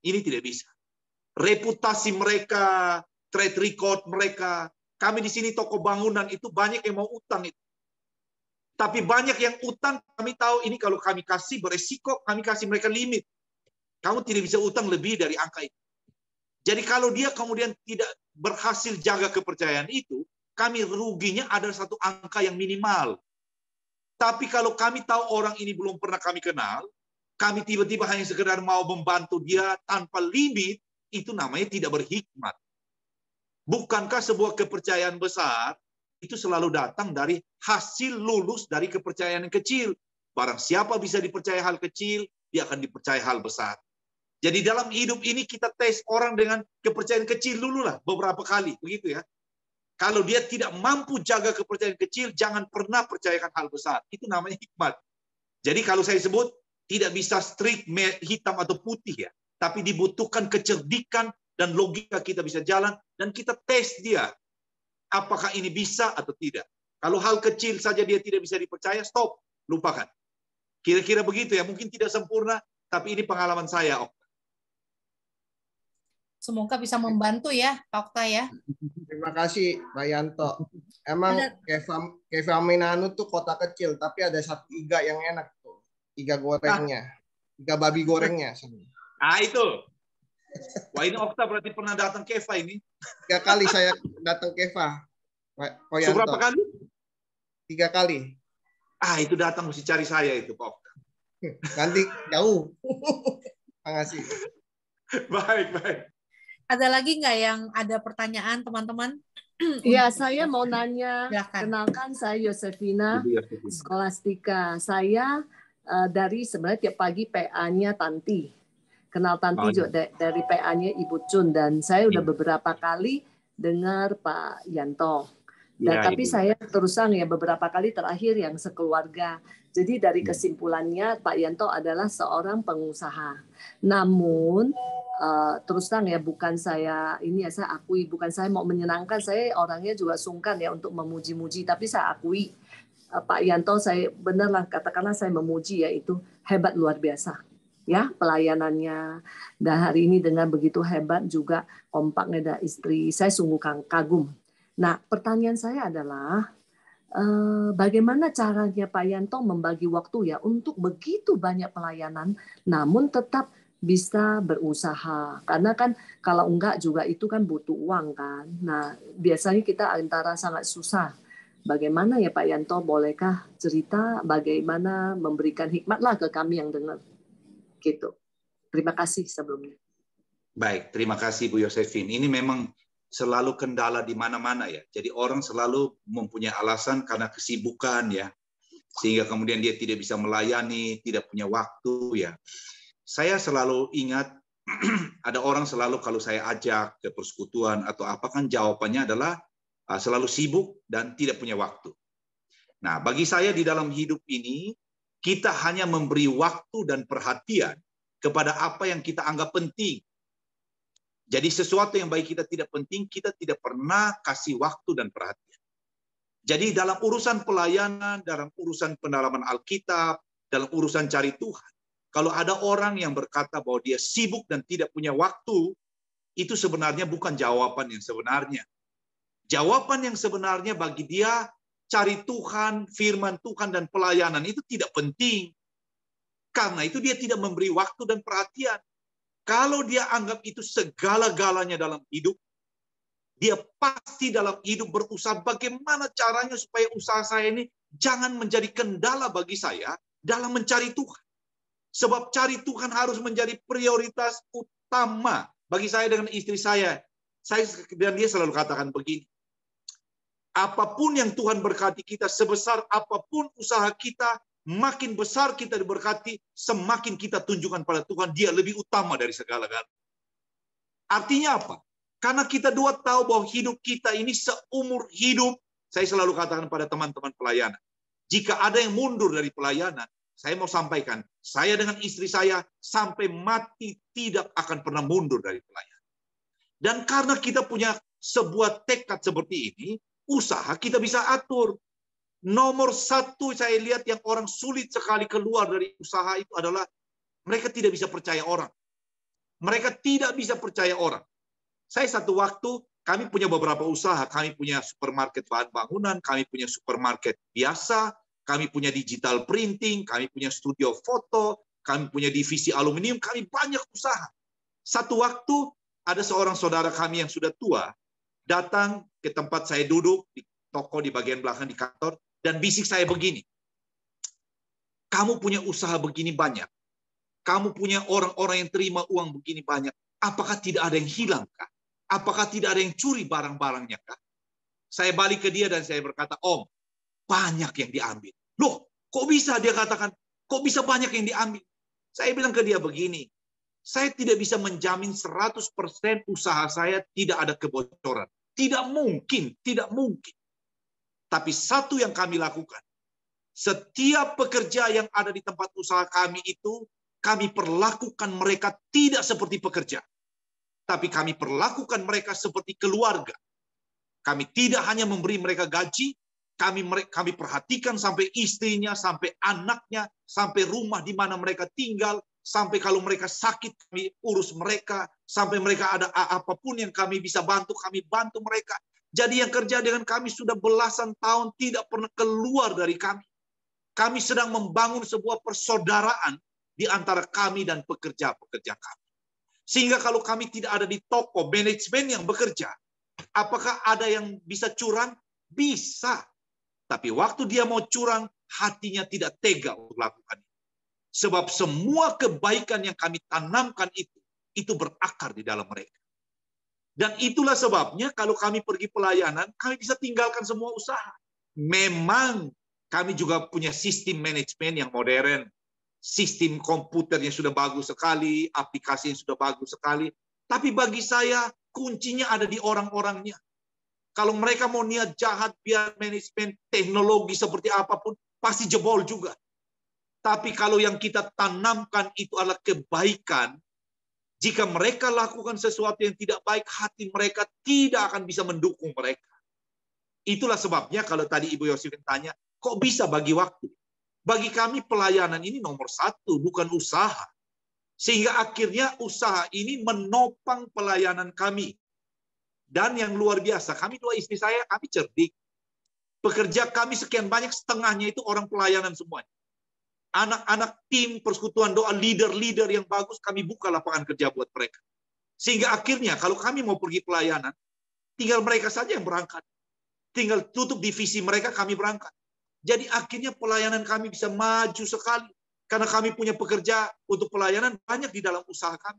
Ini tidak bisa. Reputasi mereka, track record mereka. Kami di sini toko bangunan itu banyak yang mau utang itu. Tapi banyak yang utang, kami tahu ini kalau kami kasih beresiko, kami kasih mereka limit. Kamu tidak bisa utang lebih dari angka itu. Jadi kalau dia kemudian tidak berhasil jaga kepercayaan itu, kami ruginya ada satu angka yang minimal. Tapi kalau kami tahu orang ini belum pernah kami kenal, kami tiba-tiba hanya sekedar mau membantu dia tanpa limit, itu namanya tidak berhikmat. Bukankah sebuah kepercayaan besar itu selalu datang dari hasil lulus dari kepercayaan yang kecil. Barang siapa bisa dipercaya hal kecil, dia akan dipercaya hal besar. Jadi dalam hidup ini kita tes orang dengan kepercayaan kecil dulu lah, beberapa kali. Begitu ya. Kalau dia tidak mampu jaga kepercayaan kecil, jangan pernah percayakan hal besar. Itu namanya hikmat. Jadi kalau saya sebut, tidak bisa strict hitam atau putih ya. Tapi dibutuhkan kecerdikan dan logika kita bisa jalan. Dan kita tes dia. Apakah ini bisa atau tidak. Kalau hal kecil saja dia tidak bisa dipercaya, stop. Lupakan. Kira-kira begitu ya. Mungkin tidak sempurna, tapi ini pengalaman saya. Semoga bisa membantu ya, Pak Okta ya. Terima kasih, Pak Yanto. Emang Keva Minanu tuh kota kecil, tapi ada satu iga yang enak tuh. Iga gorengnya. Iga babi gorengnya. Itu. Wah ini Okta berarti pernah datang Keva ini. 3 kali saya datang Keva. Pak Yanto. Berapa kali? 3 kali. Itu datang mesti cari saya itu Pak Okta. Nanti jauh. Makasih. Baik. Ada lagi nggak yang ada pertanyaan teman-teman? Ya, saya mau nanya. Silakan. Kenalkan, saya Yosefina Skolastika. Saya dari sebenarnya tiap pagi PA-nya Tanti. Kenal Tanti juga dari PA-nya Ibu Cun, dan saya udah beberapa kali dengar Pak Yanto. Dan tapi saya terus terang ya beberapa kali terakhir yang sekeluarga. Jadi dari kesimpulannya Pak Yanto adalah seorang pengusaha. Namun terus terang ya bukan saya ini ya saya akui, bukan saya mau menyenangkan, saya orangnya juga sungkan ya untuk memuji-muji, tapi saya akui Pak Yanto, saya benarlah katakanlah saya memuji ya, itu hebat luar biasa ya pelayanannya, dan hari ini dengan begitu hebat juga kompaknya dan istri, saya sungguh kagum. Nah pertanyaan saya adalah bagaimana caranya Pak Yanto membagi waktu ya untuk begitu banyak pelayanan namun tetap bisa berusaha, karena kan kalau enggak juga itu kan butuh uang kan. Nah biasanya kita antara sangat susah. Bagaimana ya Pak Yanto, bolehkah cerita bagaimana memberikan hikmat lah ke kami yang dengar gitu. Terima kasih sebelumnya. Baik, terima kasih Bu Yosefin. Ini memang selalu kendala di mana-mana ya. Jadi orang selalu mempunyai alasan karena kesibukan ya, sehingga kemudian dia tidak bisa melayani, tidak punya waktu ya. Saya selalu ingat, ada orang selalu kalau saya ajak ke persekutuan atau apa kan jawabannya adalah selalu sibuk dan tidak punya waktu. Nah, bagi saya di dalam hidup ini, kita hanya memberi waktu dan perhatian kepada apa yang kita anggap penting. Jadi sesuatu yang bagi kita tidak penting, kita tidak pernah kasih waktu dan perhatian. Jadi dalam urusan pelayanan, dalam urusan pendalaman Alkitab, dalam urusan cari Tuhan, kalau ada orang yang berkata bahwa dia sibuk dan tidak punya waktu, itu sebenarnya bukan jawaban yang sebenarnya. Jawaban yang sebenarnya bagi dia, cari Tuhan, firman Tuhan, dan pelayanan itu tidak penting. Karena itu dia tidak memberi waktu dan perhatian. Kalau dia anggap itu segala-galanya dalam hidup, dia pasti dalam hidup berusaha bagaimana caranya supaya usaha saya ini jangan menjadi kendala bagi saya dalam mencari Tuhan. Sebab cari Tuhan harus menjadi prioritas utama bagi saya dengan istri saya. Saya dan dia selalu katakan begini, apapun yang Tuhan berkati kita, sebesar apapun usaha kita, makin besar kita diberkati, semakin kita tunjukkan pada Tuhan, dia lebih utama dari segala-galanya. Artinya apa? Karena kita dua tahu bahwa hidup kita ini seumur hidup, saya selalu katakan pada teman-teman pelayanan, jika ada yang mundur dari pelayanan, saya mau sampaikan, saya dengan istri saya sampai mati tidak akan pernah mundur dari pelayanan. Dan karena kita punya sebuah tekad seperti ini, usaha kita bisa atur. Nomor satu saya lihat yang orang sulit sekali keluar dari usaha itu adalah mereka tidak bisa percaya orang. Mereka tidak bisa percaya orang. Saya satu waktu, kami punya beberapa usaha. Kami punya supermarket bahan bangunan, kami punya supermarket biasa, kami punya digital printing, kami punya studio foto, kami punya divisi aluminium, kami banyak usaha. Satu waktu, ada seorang saudara kami yang sudah tua, datang ke tempat saya duduk, di toko di bagian belakang di kantor, dan bisik saya begini, kamu punya usaha begini banyak, kamu punya orang-orang yang terima uang begini banyak, apakah tidak ada yang hilang kah? Apakah tidak ada yang curi barang-barangnya kah? Saya balik ke dia dan saya berkata, Om, banyak yang diambil. Loh, kok bisa? Dia katakan, kok bisa banyak yang diambil? Saya bilang ke dia begini, saya tidak bisa menjamin 100% usaha saya tidak ada kebocoran. Tidak mungkin, tidak mungkin. Tapi satu yang kami lakukan, setiap pekerja yang ada di tempat usaha kami itu, kami perlakukan mereka tidak seperti pekerja. Tapi kami perlakukan mereka seperti keluarga. Kami tidak hanya memberi mereka gaji, kami perhatikan sampai istrinya, sampai anaknya, sampai rumah di mana mereka tinggal, sampai kalau mereka sakit kami urus mereka, sampai mereka ada apapun yang kami bisa bantu, kami bantu mereka. Jadi yang kerja dengan kami sudah belasan tahun tidak pernah keluar dari kami. Kami sedang membangun sebuah persaudaraan di antara kami dan pekerja-pekerja kami. Sehingga kalau kami tidak ada di toko, manajemen yang bekerja, apakah ada yang bisa curang? Bisa. Tapi waktu dia mau curang, hatinya tidak tega untuk lakukan. Sebab semua kebaikan yang kami tanamkan itu berakar di dalam mereka. Dan itulah sebabnya kalau kami pergi pelayanan, kami bisa tinggalkan semua usaha. Memang kami juga punya sistem manajemen yang modern. Sistem komputer yang sudah bagus sekali, aplikasi yang sudah bagus sekali. Tapi bagi saya, kuncinya ada di orang-orangnya. Kalau mereka mau niat jahat, biar manajemen teknologi seperti apapun, pasti jebol juga. Tapi kalau yang kita tanamkan itu adalah kebaikan, jika mereka lakukan sesuatu yang tidak baik, hati mereka tidak akan bisa mendukung mereka. Itulah sebabnya kalau tadi Ibu Yosifin tanya, kok bisa bagi waktu? Bagi kami pelayanan ini nomor satu, bukan usaha. Sehingga akhirnya usaha ini menopang pelayanan kami. Dan yang luar biasa, kami dua istri saya, kami cerdik. Pekerja kami sekian banyak, setengahnya itu orang pelayanan semuanya. Anak-anak tim persekutuan doa, leader-leader yang bagus, kami buka lapangan kerja buat mereka. Sehingga akhirnya kalau kami mau pergi pelayanan, tinggal mereka saja yang berangkat. Tinggal tutup divisi mereka, kami berangkat. Jadi akhirnya pelayanan kami bisa maju sekali. Karena kami punya pekerja untuk pelayanan banyak di dalam usaha kami.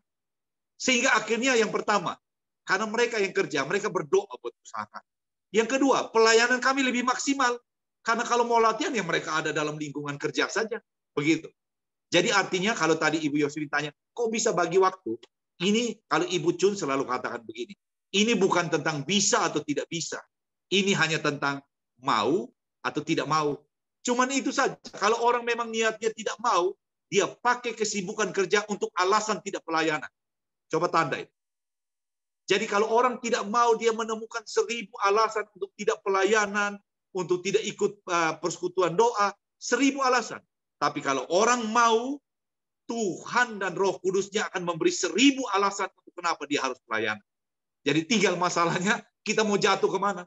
Sehingga akhirnya yang pertama, karena mereka yang kerja, mereka berdoa buat usaha kami. Yang kedua, pelayanan kami lebih maksimal. Karena kalau mau latihan, ya mereka ada dalam lingkungan kerja saja. Begitu. Jadi artinya kalau tadi Ibu Yosri tanya, kok bisa bagi waktu? Ini kalau Ibu Chun selalu katakan begini. Ini bukan tentang bisa atau tidak bisa. Ini hanya tentang mau atau tidak mau. Cuman itu saja. Kalau orang memang niatnya tidak mau, dia pakai kesibukan kerja untuk alasan tidak pelayanan. Coba tandai. Jadi kalau orang tidak mau, dia menemukan 1000 alasan untuk tidak pelayanan, untuk tidak ikut persekutuan doa, 1000 alasan. Tapi kalau orang mau, Tuhan dan Roh Kudusnya akan memberi 1000 alasan untuk kenapa dia harus pelayanan. Jadi tinggal masalahnya, kita mau jatuh kemana?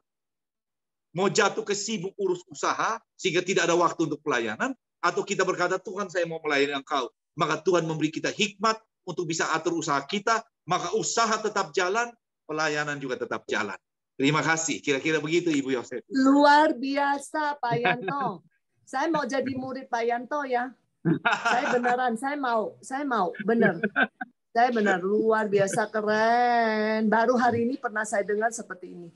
Mau jatuh ke sibuk urus usaha, sehingga tidak ada waktu untuk pelayanan, atau kita berkata, Tuhan saya mau melayani Engkau. Maka Tuhan memberi kita hikmat untuk bisa atur usaha kita, maka usaha tetap jalan, pelayanan juga tetap jalan. Terima kasih. Kira-kira begitu Ibu Yosef. Luar biasa Pak Yanto. Saya mau jadi murid Pak Yanto ya. Saya beneran, saya mau, bener. Saya benar, luar biasa keren. Baru hari ini pernah saya dengar seperti ini.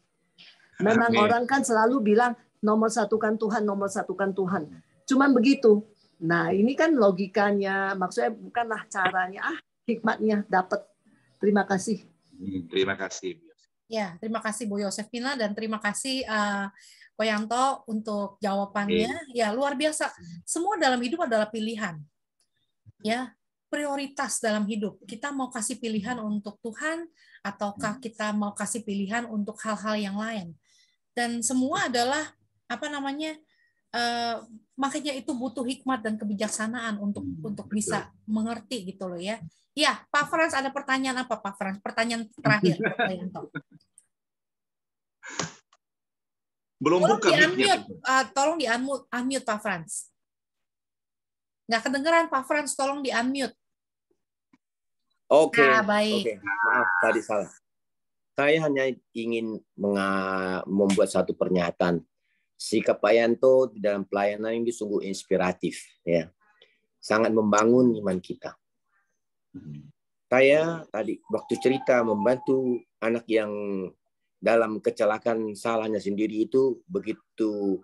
Memang orang kan selalu bilang, nomor satukan Tuhan, nomor satukan Tuhan. Cuman begitu. Nah ini kan logikanya, maksudnya bukanlah caranya, hikmatnya dapat. Terima kasih. Terima kasih. Ya, terima kasih Bu Yosefina dan terima kasih Ko Yanto untuk jawabannya. Ya, luar biasa. Semua dalam hidup adalah pilihan. Ya, prioritas dalam hidup. Kita mau kasih pilihan untuk Tuhan ataukah kita mau kasih pilihan untuk hal-hal yang lain. Dan semua adalah makanya itu butuh hikmat dan kebijaksanaan untuk bisa mengerti gitu loh ya. Ya, Pak Frans ada pertanyaan apa Pak Frans? Pertanyaan terakhir Pak Yanto. Belum tolong buka mic-nya. Tolong di-unmute Pak Frans. Nggak kedengeran Pak Frans, tolong di-unmute. Oke. Baik. Oke. Maaf tadi salah. Saya hanya ingin membuat satu pernyataan. Sikap Pak Yanto di dalam pelayanan ini sungguh inspiratif, ya. Sangat membangun iman kita. Saya tadi waktu cerita membantu anak yang dalam kecelakaan salahnya sendiri itu begitu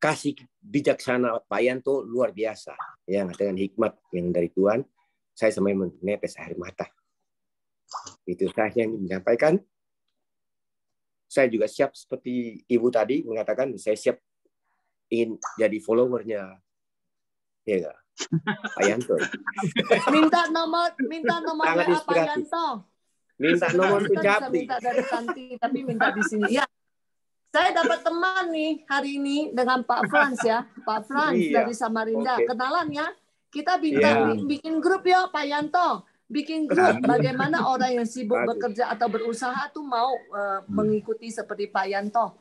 kasih bijaksana Pak Yanto luar biasa, ya, dengan hikmat yang dari Tuhan. Saya sampai menetes air mata. Itu saya yang menyampaikan. Saya juga siap seperti Ibu tadi mengatakan, saya siap ingin jadi followernya, ya gak? Pak Yanto. Minta nomor WA Pak Yanto. Minta nomor itu Japri. Minta dari Tanti, tapi minta di sini. Ya, saya dapat teman nih hari ini dengan Pak Frans ya, Pak Frans dari Samarinda. Okay. Kenalan ya. Kita bikin grup ya Pak Yanto. Bikin grup bagaimana orang yang sibuk bekerja atau berusaha tuh mau mengikuti seperti Pak Yanto.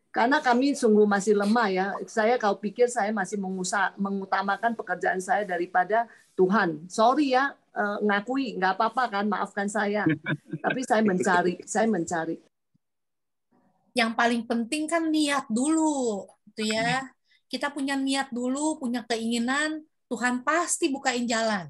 Karena kami sungguh masih lemah ya. Kau pikir saya masih mengutamakan pekerjaan saya daripada Tuhan. Sorry ya, ngakui, nggak apa-apa kan, maafkan saya. Tapi saya mencari. Yang paling penting kan niat dulu, gitu ya. Kita punya niat dulu, punya keinginan, Tuhan pasti bukain jalan.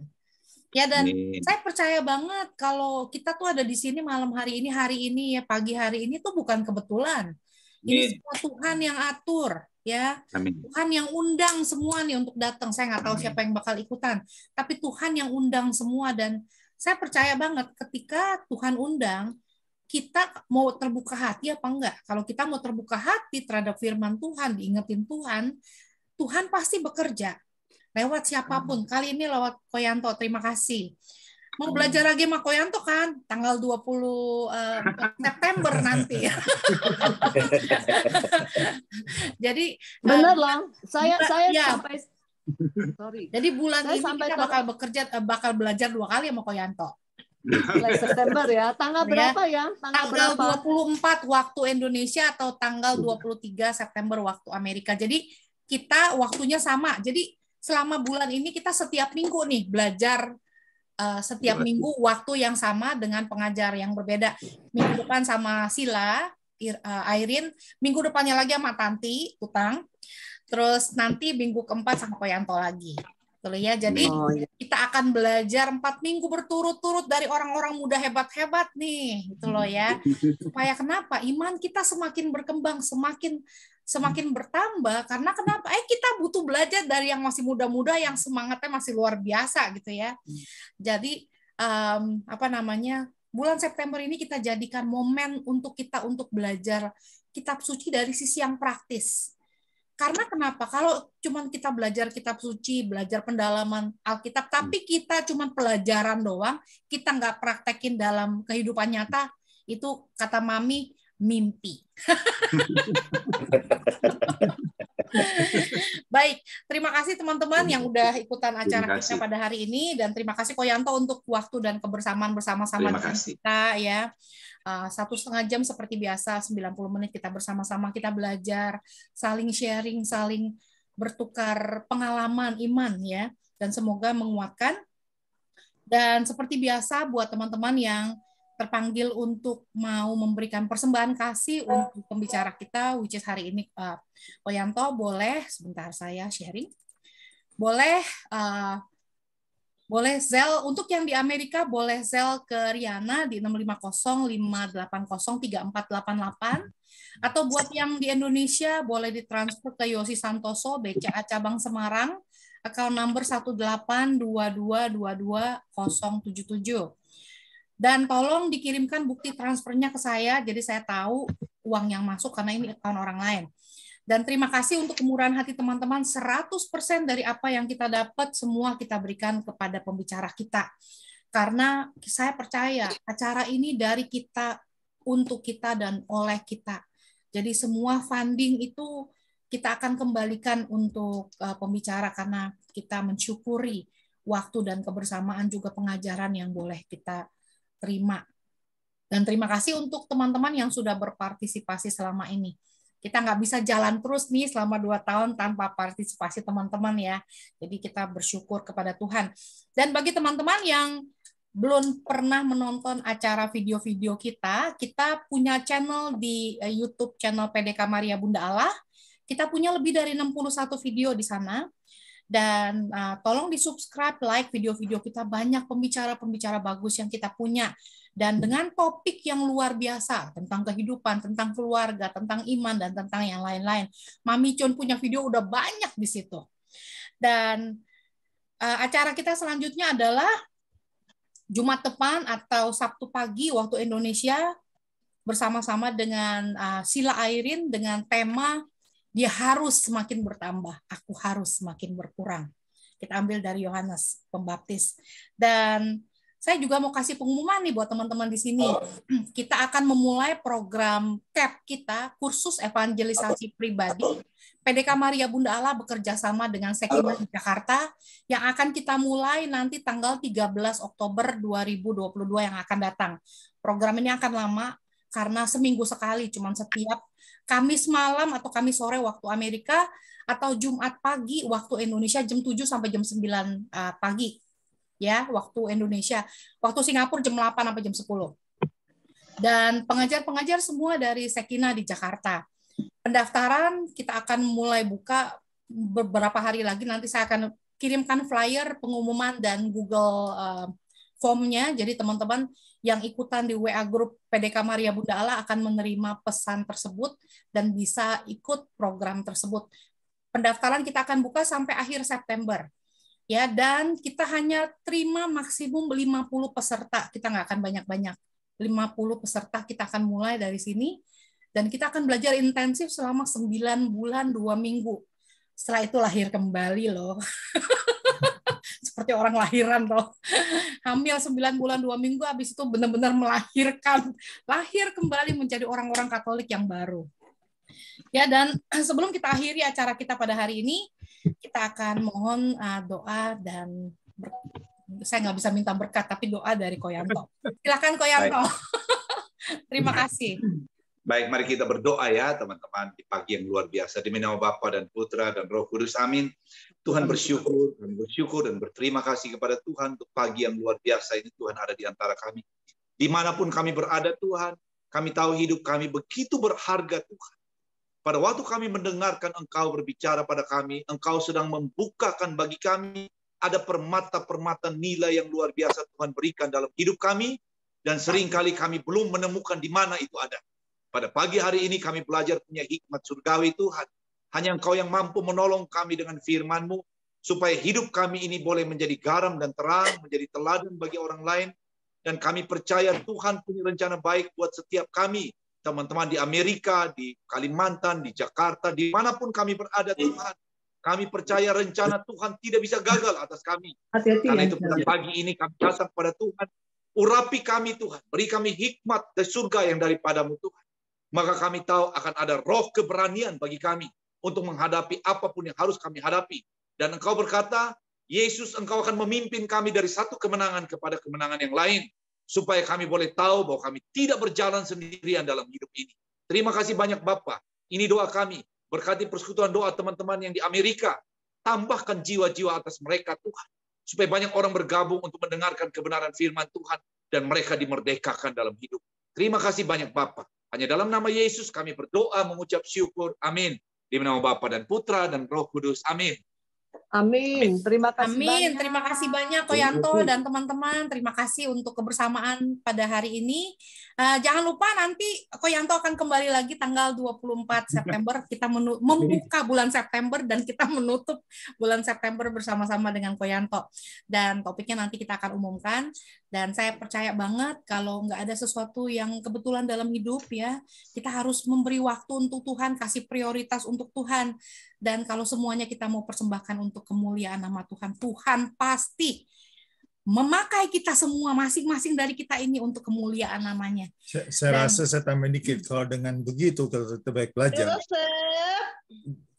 Ya, dan saya percaya banget kalau kita tuh ada di sini malam hari ini ya, pagi hari ini tuh bukan kebetulan. Ini semua Tuhan yang atur, ya. Tuhan yang undang semua nih untuk datang. Saya nggak tahu siapa yang bakal ikutan, tapi Tuhan yang undang semua, dan saya percaya banget ketika Tuhan undang, kita mau terbuka hati apa enggak. Kalau kita mau terbuka hati terhadap firman Tuhan, diingetin Tuhan, Tuhan pasti bekerja. Lewat siapapun. Kali ini lewat Koyanto, terima kasih. Mau belajar lagi sama Koyanto kan? Tanggal 20 September nanti. Jadi benar loh. Saya ya. sampai sorry. Jadi bulan ini kita bakal belajar 2 kali sama Koyanto. Mulai September ya. Tanggal berapa ya? Tanggal 24 waktu Indonesia atau tanggal 23 September waktu Amerika. Jadi kita waktunya sama. Jadi selama bulan ini kita setiap minggu nih belajar, setiap minggu waktu yang sama dengan pengajar yang berbeda. Minggu depan sama Sila, Airin, minggu depannya lagi sama Tanti, Utang, terus nanti minggu keempat sama Koyanto lagi. Betul ya. Jadi kita akan belajar 4 minggu berturut-turut dari orang-orang muda hebat-hebat nih, gitu loh ya. Supaya kenapa? Iman kita semakin berkembang, semakin bertambah, karena kenapa? Kita butuh belajar dari yang masih muda-muda yang semangatnya masih luar biasa gitu ya. Jadi bulan September ini kita jadikan momen untuk kita untuk belajar kitab suci dari sisi yang praktis. Karena kenapa? Kalau cuma kita belajar kitab suci, belajar pendalaman Alkitab, tapi kita cuma pelajaran doang, kita nggak praktekin dalam kehidupan nyata, itu kata Mami, mimpi. Baik, terima kasih teman-teman yang udah ikutan acara kita pada hari ini, dan terima kasih Koyanto untuk waktu dan kebersamaan bersama-sama dengan kita ya. 1,5 jam seperti biasa, 90 menit kita bersama-sama, kita belajar, saling sharing, saling bertukar pengalaman iman ya, dan semoga menguatkan. Dan seperti biasa buat teman-teman yang terpanggil untuk mau memberikan persembahan kasih untuk pembicara kita, which is hari ini Koyanto, boleh sebentar saya sharing. Boleh Zelle, untuk yang di Amerika boleh Zelle ke Riana di 650-580-3488, atau buat yang di Indonesia boleh ditransfer ke Yosi Santoso, BCA Cabang Semarang, account number 1822222077. Dan tolong dikirimkan bukti transfernya ke saya, jadi saya tahu uang yang masuk karena ini account orang lain. Dan terima kasih untuk kemurahan hati teman-teman, 100% dari apa yang kita dapat, semua kita berikan kepada pembicara kita. Karena saya percaya acara ini dari kita, untuk kita, dan oleh kita. Jadi semua funding itu kita akan kembalikan untuk pembicara, karena kita mensyukuri waktu dan kebersamaan juga pengajaran yang boleh kita terima. Dan terima kasih untuk teman-teman yang sudah berpartisipasi selama ini. Kita nggak bisa jalan terus nih selama 2 tahun tanpa partisipasi teman-teman ya. Jadi kita bersyukur kepada Tuhan. Dan bagi teman-teman yang belum pernah menonton acara video-video kita punya channel di YouTube, channel PDK Maria Bunda Allah. Kita punya lebih dari 61 video di sana. Dan tolong di-subscribe, like video-video kita, banyak pembicara-pembicara bagus yang kita punya. Dan dengan topik yang luar biasa tentang kehidupan, tentang keluarga, tentang iman, dan tentang yang lain-lain. Mami Chun punya video udah banyak di situ. Dan acara kita selanjutnya adalah Jumat depan atau Sabtu pagi waktu Indonesia, bersama-sama dengan Sila Airin dengan tema dia harus semakin bertambah, aku harus semakin berkurang. Kita ambil dari Yohanes Pembaptis. Dan saya juga mau kasih pengumuman nih buat teman-teman di sini. Kita akan memulai program CAP kita, kursus evangelisasi pribadi. PDK Maria Bunda Allah bekerja sama dengan Sekinah di Jakarta, yang akan kita mulai nanti tanggal 13 Oktober 2022 yang akan datang. Program ini akan lama, karena seminggu sekali, cuma setiap Kamis malam atau Kamis sore waktu Amerika, atau Jumat pagi waktu Indonesia jam 7 sampai jam 9 pagi. Ya, waktu Indonesia. Waktu Singapura jam 8 sampai jam 10. Dan pengajar-pengajar semua dari Sekinah di Jakarta. Pendaftaran kita akan mulai buka beberapa hari lagi, nanti saya akan kirimkan flyer pengumuman dan Google Form-nya. Jadi teman-teman yang ikutan di WA grup PDK Maria Bunda Allah akan menerima pesan tersebut dan bisa ikut program tersebut. Pendaftaran kita akan buka sampai akhir September. Ya, dan kita hanya terima maksimum 50 peserta. Kita nggak akan banyak-banyak. 50 peserta kita akan mulai dari sini. Dan kita akan belajar intensif selama 9 bulan 2 minggu. Setelah itu lahir kembali loh. Seperti orang lahiran loh. Hamil 9 bulan 2 minggu, habis itu benar-benar melahirkan. Lahir kembali menjadi orang-orang Katolik yang baru. Ya, dan sebelum kita akhiri acara kita pada hari ini, kita akan mohon doa dan saya nggak bisa minta berkat, tapi doa dari Koyanto. Silakan Koyanto. Terima kasih. Baik, mari kita berdoa ya teman-teman di pagi yang luar biasa. Demi nama Bapa dan Putra dan Roh Kudus, amin. Tuhan bersyukur dan berterima kasih kepada Tuhan untuk pagi yang luar biasa ini. Tuhan ada di antara kami. Dimanapun kami berada Tuhan, kami tahu hidup kami begitu berharga Tuhan. Pada waktu kami mendengarkan Engkau berbicara pada kami, Engkau sedang membukakan bagi kami ada permata-permata nilai yang luar biasa Tuhan berikan dalam hidup kami, dan seringkali kami belum menemukan di mana itu ada. Pada pagi hari ini kami belajar punya hikmat surgawi Tuhan. Hanya Engkau yang mampu menolong kami dengan firman-Mu, supaya hidup kami ini boleh menjadi garam dan terang, menjadi teladan bagi orang lain. Dan kami percaya Tuhan punya rencana baik buat setiap kami, teman-teman di Amerika, di Kalimantan, di Jakarta, dimanapun kami berada Tuhan. Kami percaya rencana Tuhan tidak bisa gagal atas kami. Karena itu pada pagi ini kami datang kepada Tuhan. Urapi kami Tuhan, beri kami hikmat dari surga yang daripada-Mu Tuhan. Maka kami tahu akan ada roh keberanian bagi kami untuk menghadapi apapun yang harus kami hadapi. Dan Engkau berkata, Yesus, Engkau akan memimpin kami dari satu kemenangan kepada kemenangan yang lain, supaya kami boleh tahu bahwa kami tidak berjalan sendirian dalam hidup ini. Terima kasih banyak Bapa. Ini doa kami. Berkati persekutuan doa teman-teman yang di Amerika. Tambahkan jiwa-jiwa atas mereka Tuhan. Supaya banyak orang bergabung untuk mendengarkan kebenaran firman Tuhan. Dan mereka dimerdekakan dalam hidup. Terima kasih banyak Bapa. Hanya dalam nama Yesus kami berdoa mengucap syukur. Amin. Di nama Bapa dan Putra dan Roh Kudus. Amin. Amin. Terima kasih banyak. Terima kasih banyak Koyanto dan teman-teman. Terima kasih untuk kebersamaan pada hari ini. Jangan lupa nanti Koyanto akan kembali lagi tanggal 24 September. Kita membuka bulan September dan kita menutup bulan September bersama-sama dengan Koyanto. Dan topiknya nanti kita akan umumkan. Dan saya percaya banget kalau nggak ada sesuatu yang kebetulan dalam hidup ya, kita harus memberi waktu untuk Tuhan, kasih prioritas untuk Tuhan. Dan kalau semuanya kita mau persembahkan untuk kemuliaan nama Tuhan, Tuhan pasti memakai kita semua masing-masing dari kita ini untuk kemuliaan namanya. Saya rasa saya tambah dikit, kalau dengan begitu, kalau kita baik belajar,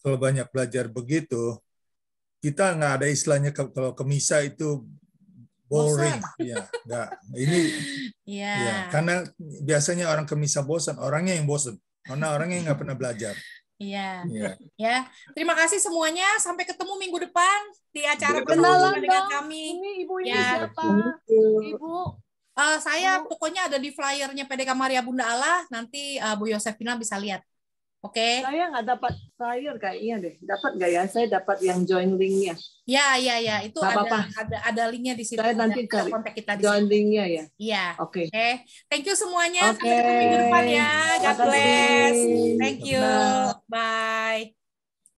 kalau banyak belajar begitu, kita nggak ada istilahnya kalau ke misa itu boring, ya, enggak. Ini, ya, karena biasanya orang ke misa bosan, orangnya yang bosan, karena orangnya nggak pernah belajar. Iya, ya. Terima kasih semuanya. Sampai ketemu minggu depan di acara kenalan dengan kami. Ini ibu ini ya. siapa? Ibu. Saya pokoknya ada di flyernya PDK Maria Bunda Allah. Nanti Bu Yosefina bisa lihat. Oke. Saya nggak dapat flyer kayaknya deh. Dapat nggak ya? Saya dapat yang join linknya. Ya. Itu ada linknya di situ. Saya nanti cari kontak kita di join linknya ya. Iya. Oke. Thank you semuanya. Sampai ketemu minggu depan ya. God bless. Thank you. Bye.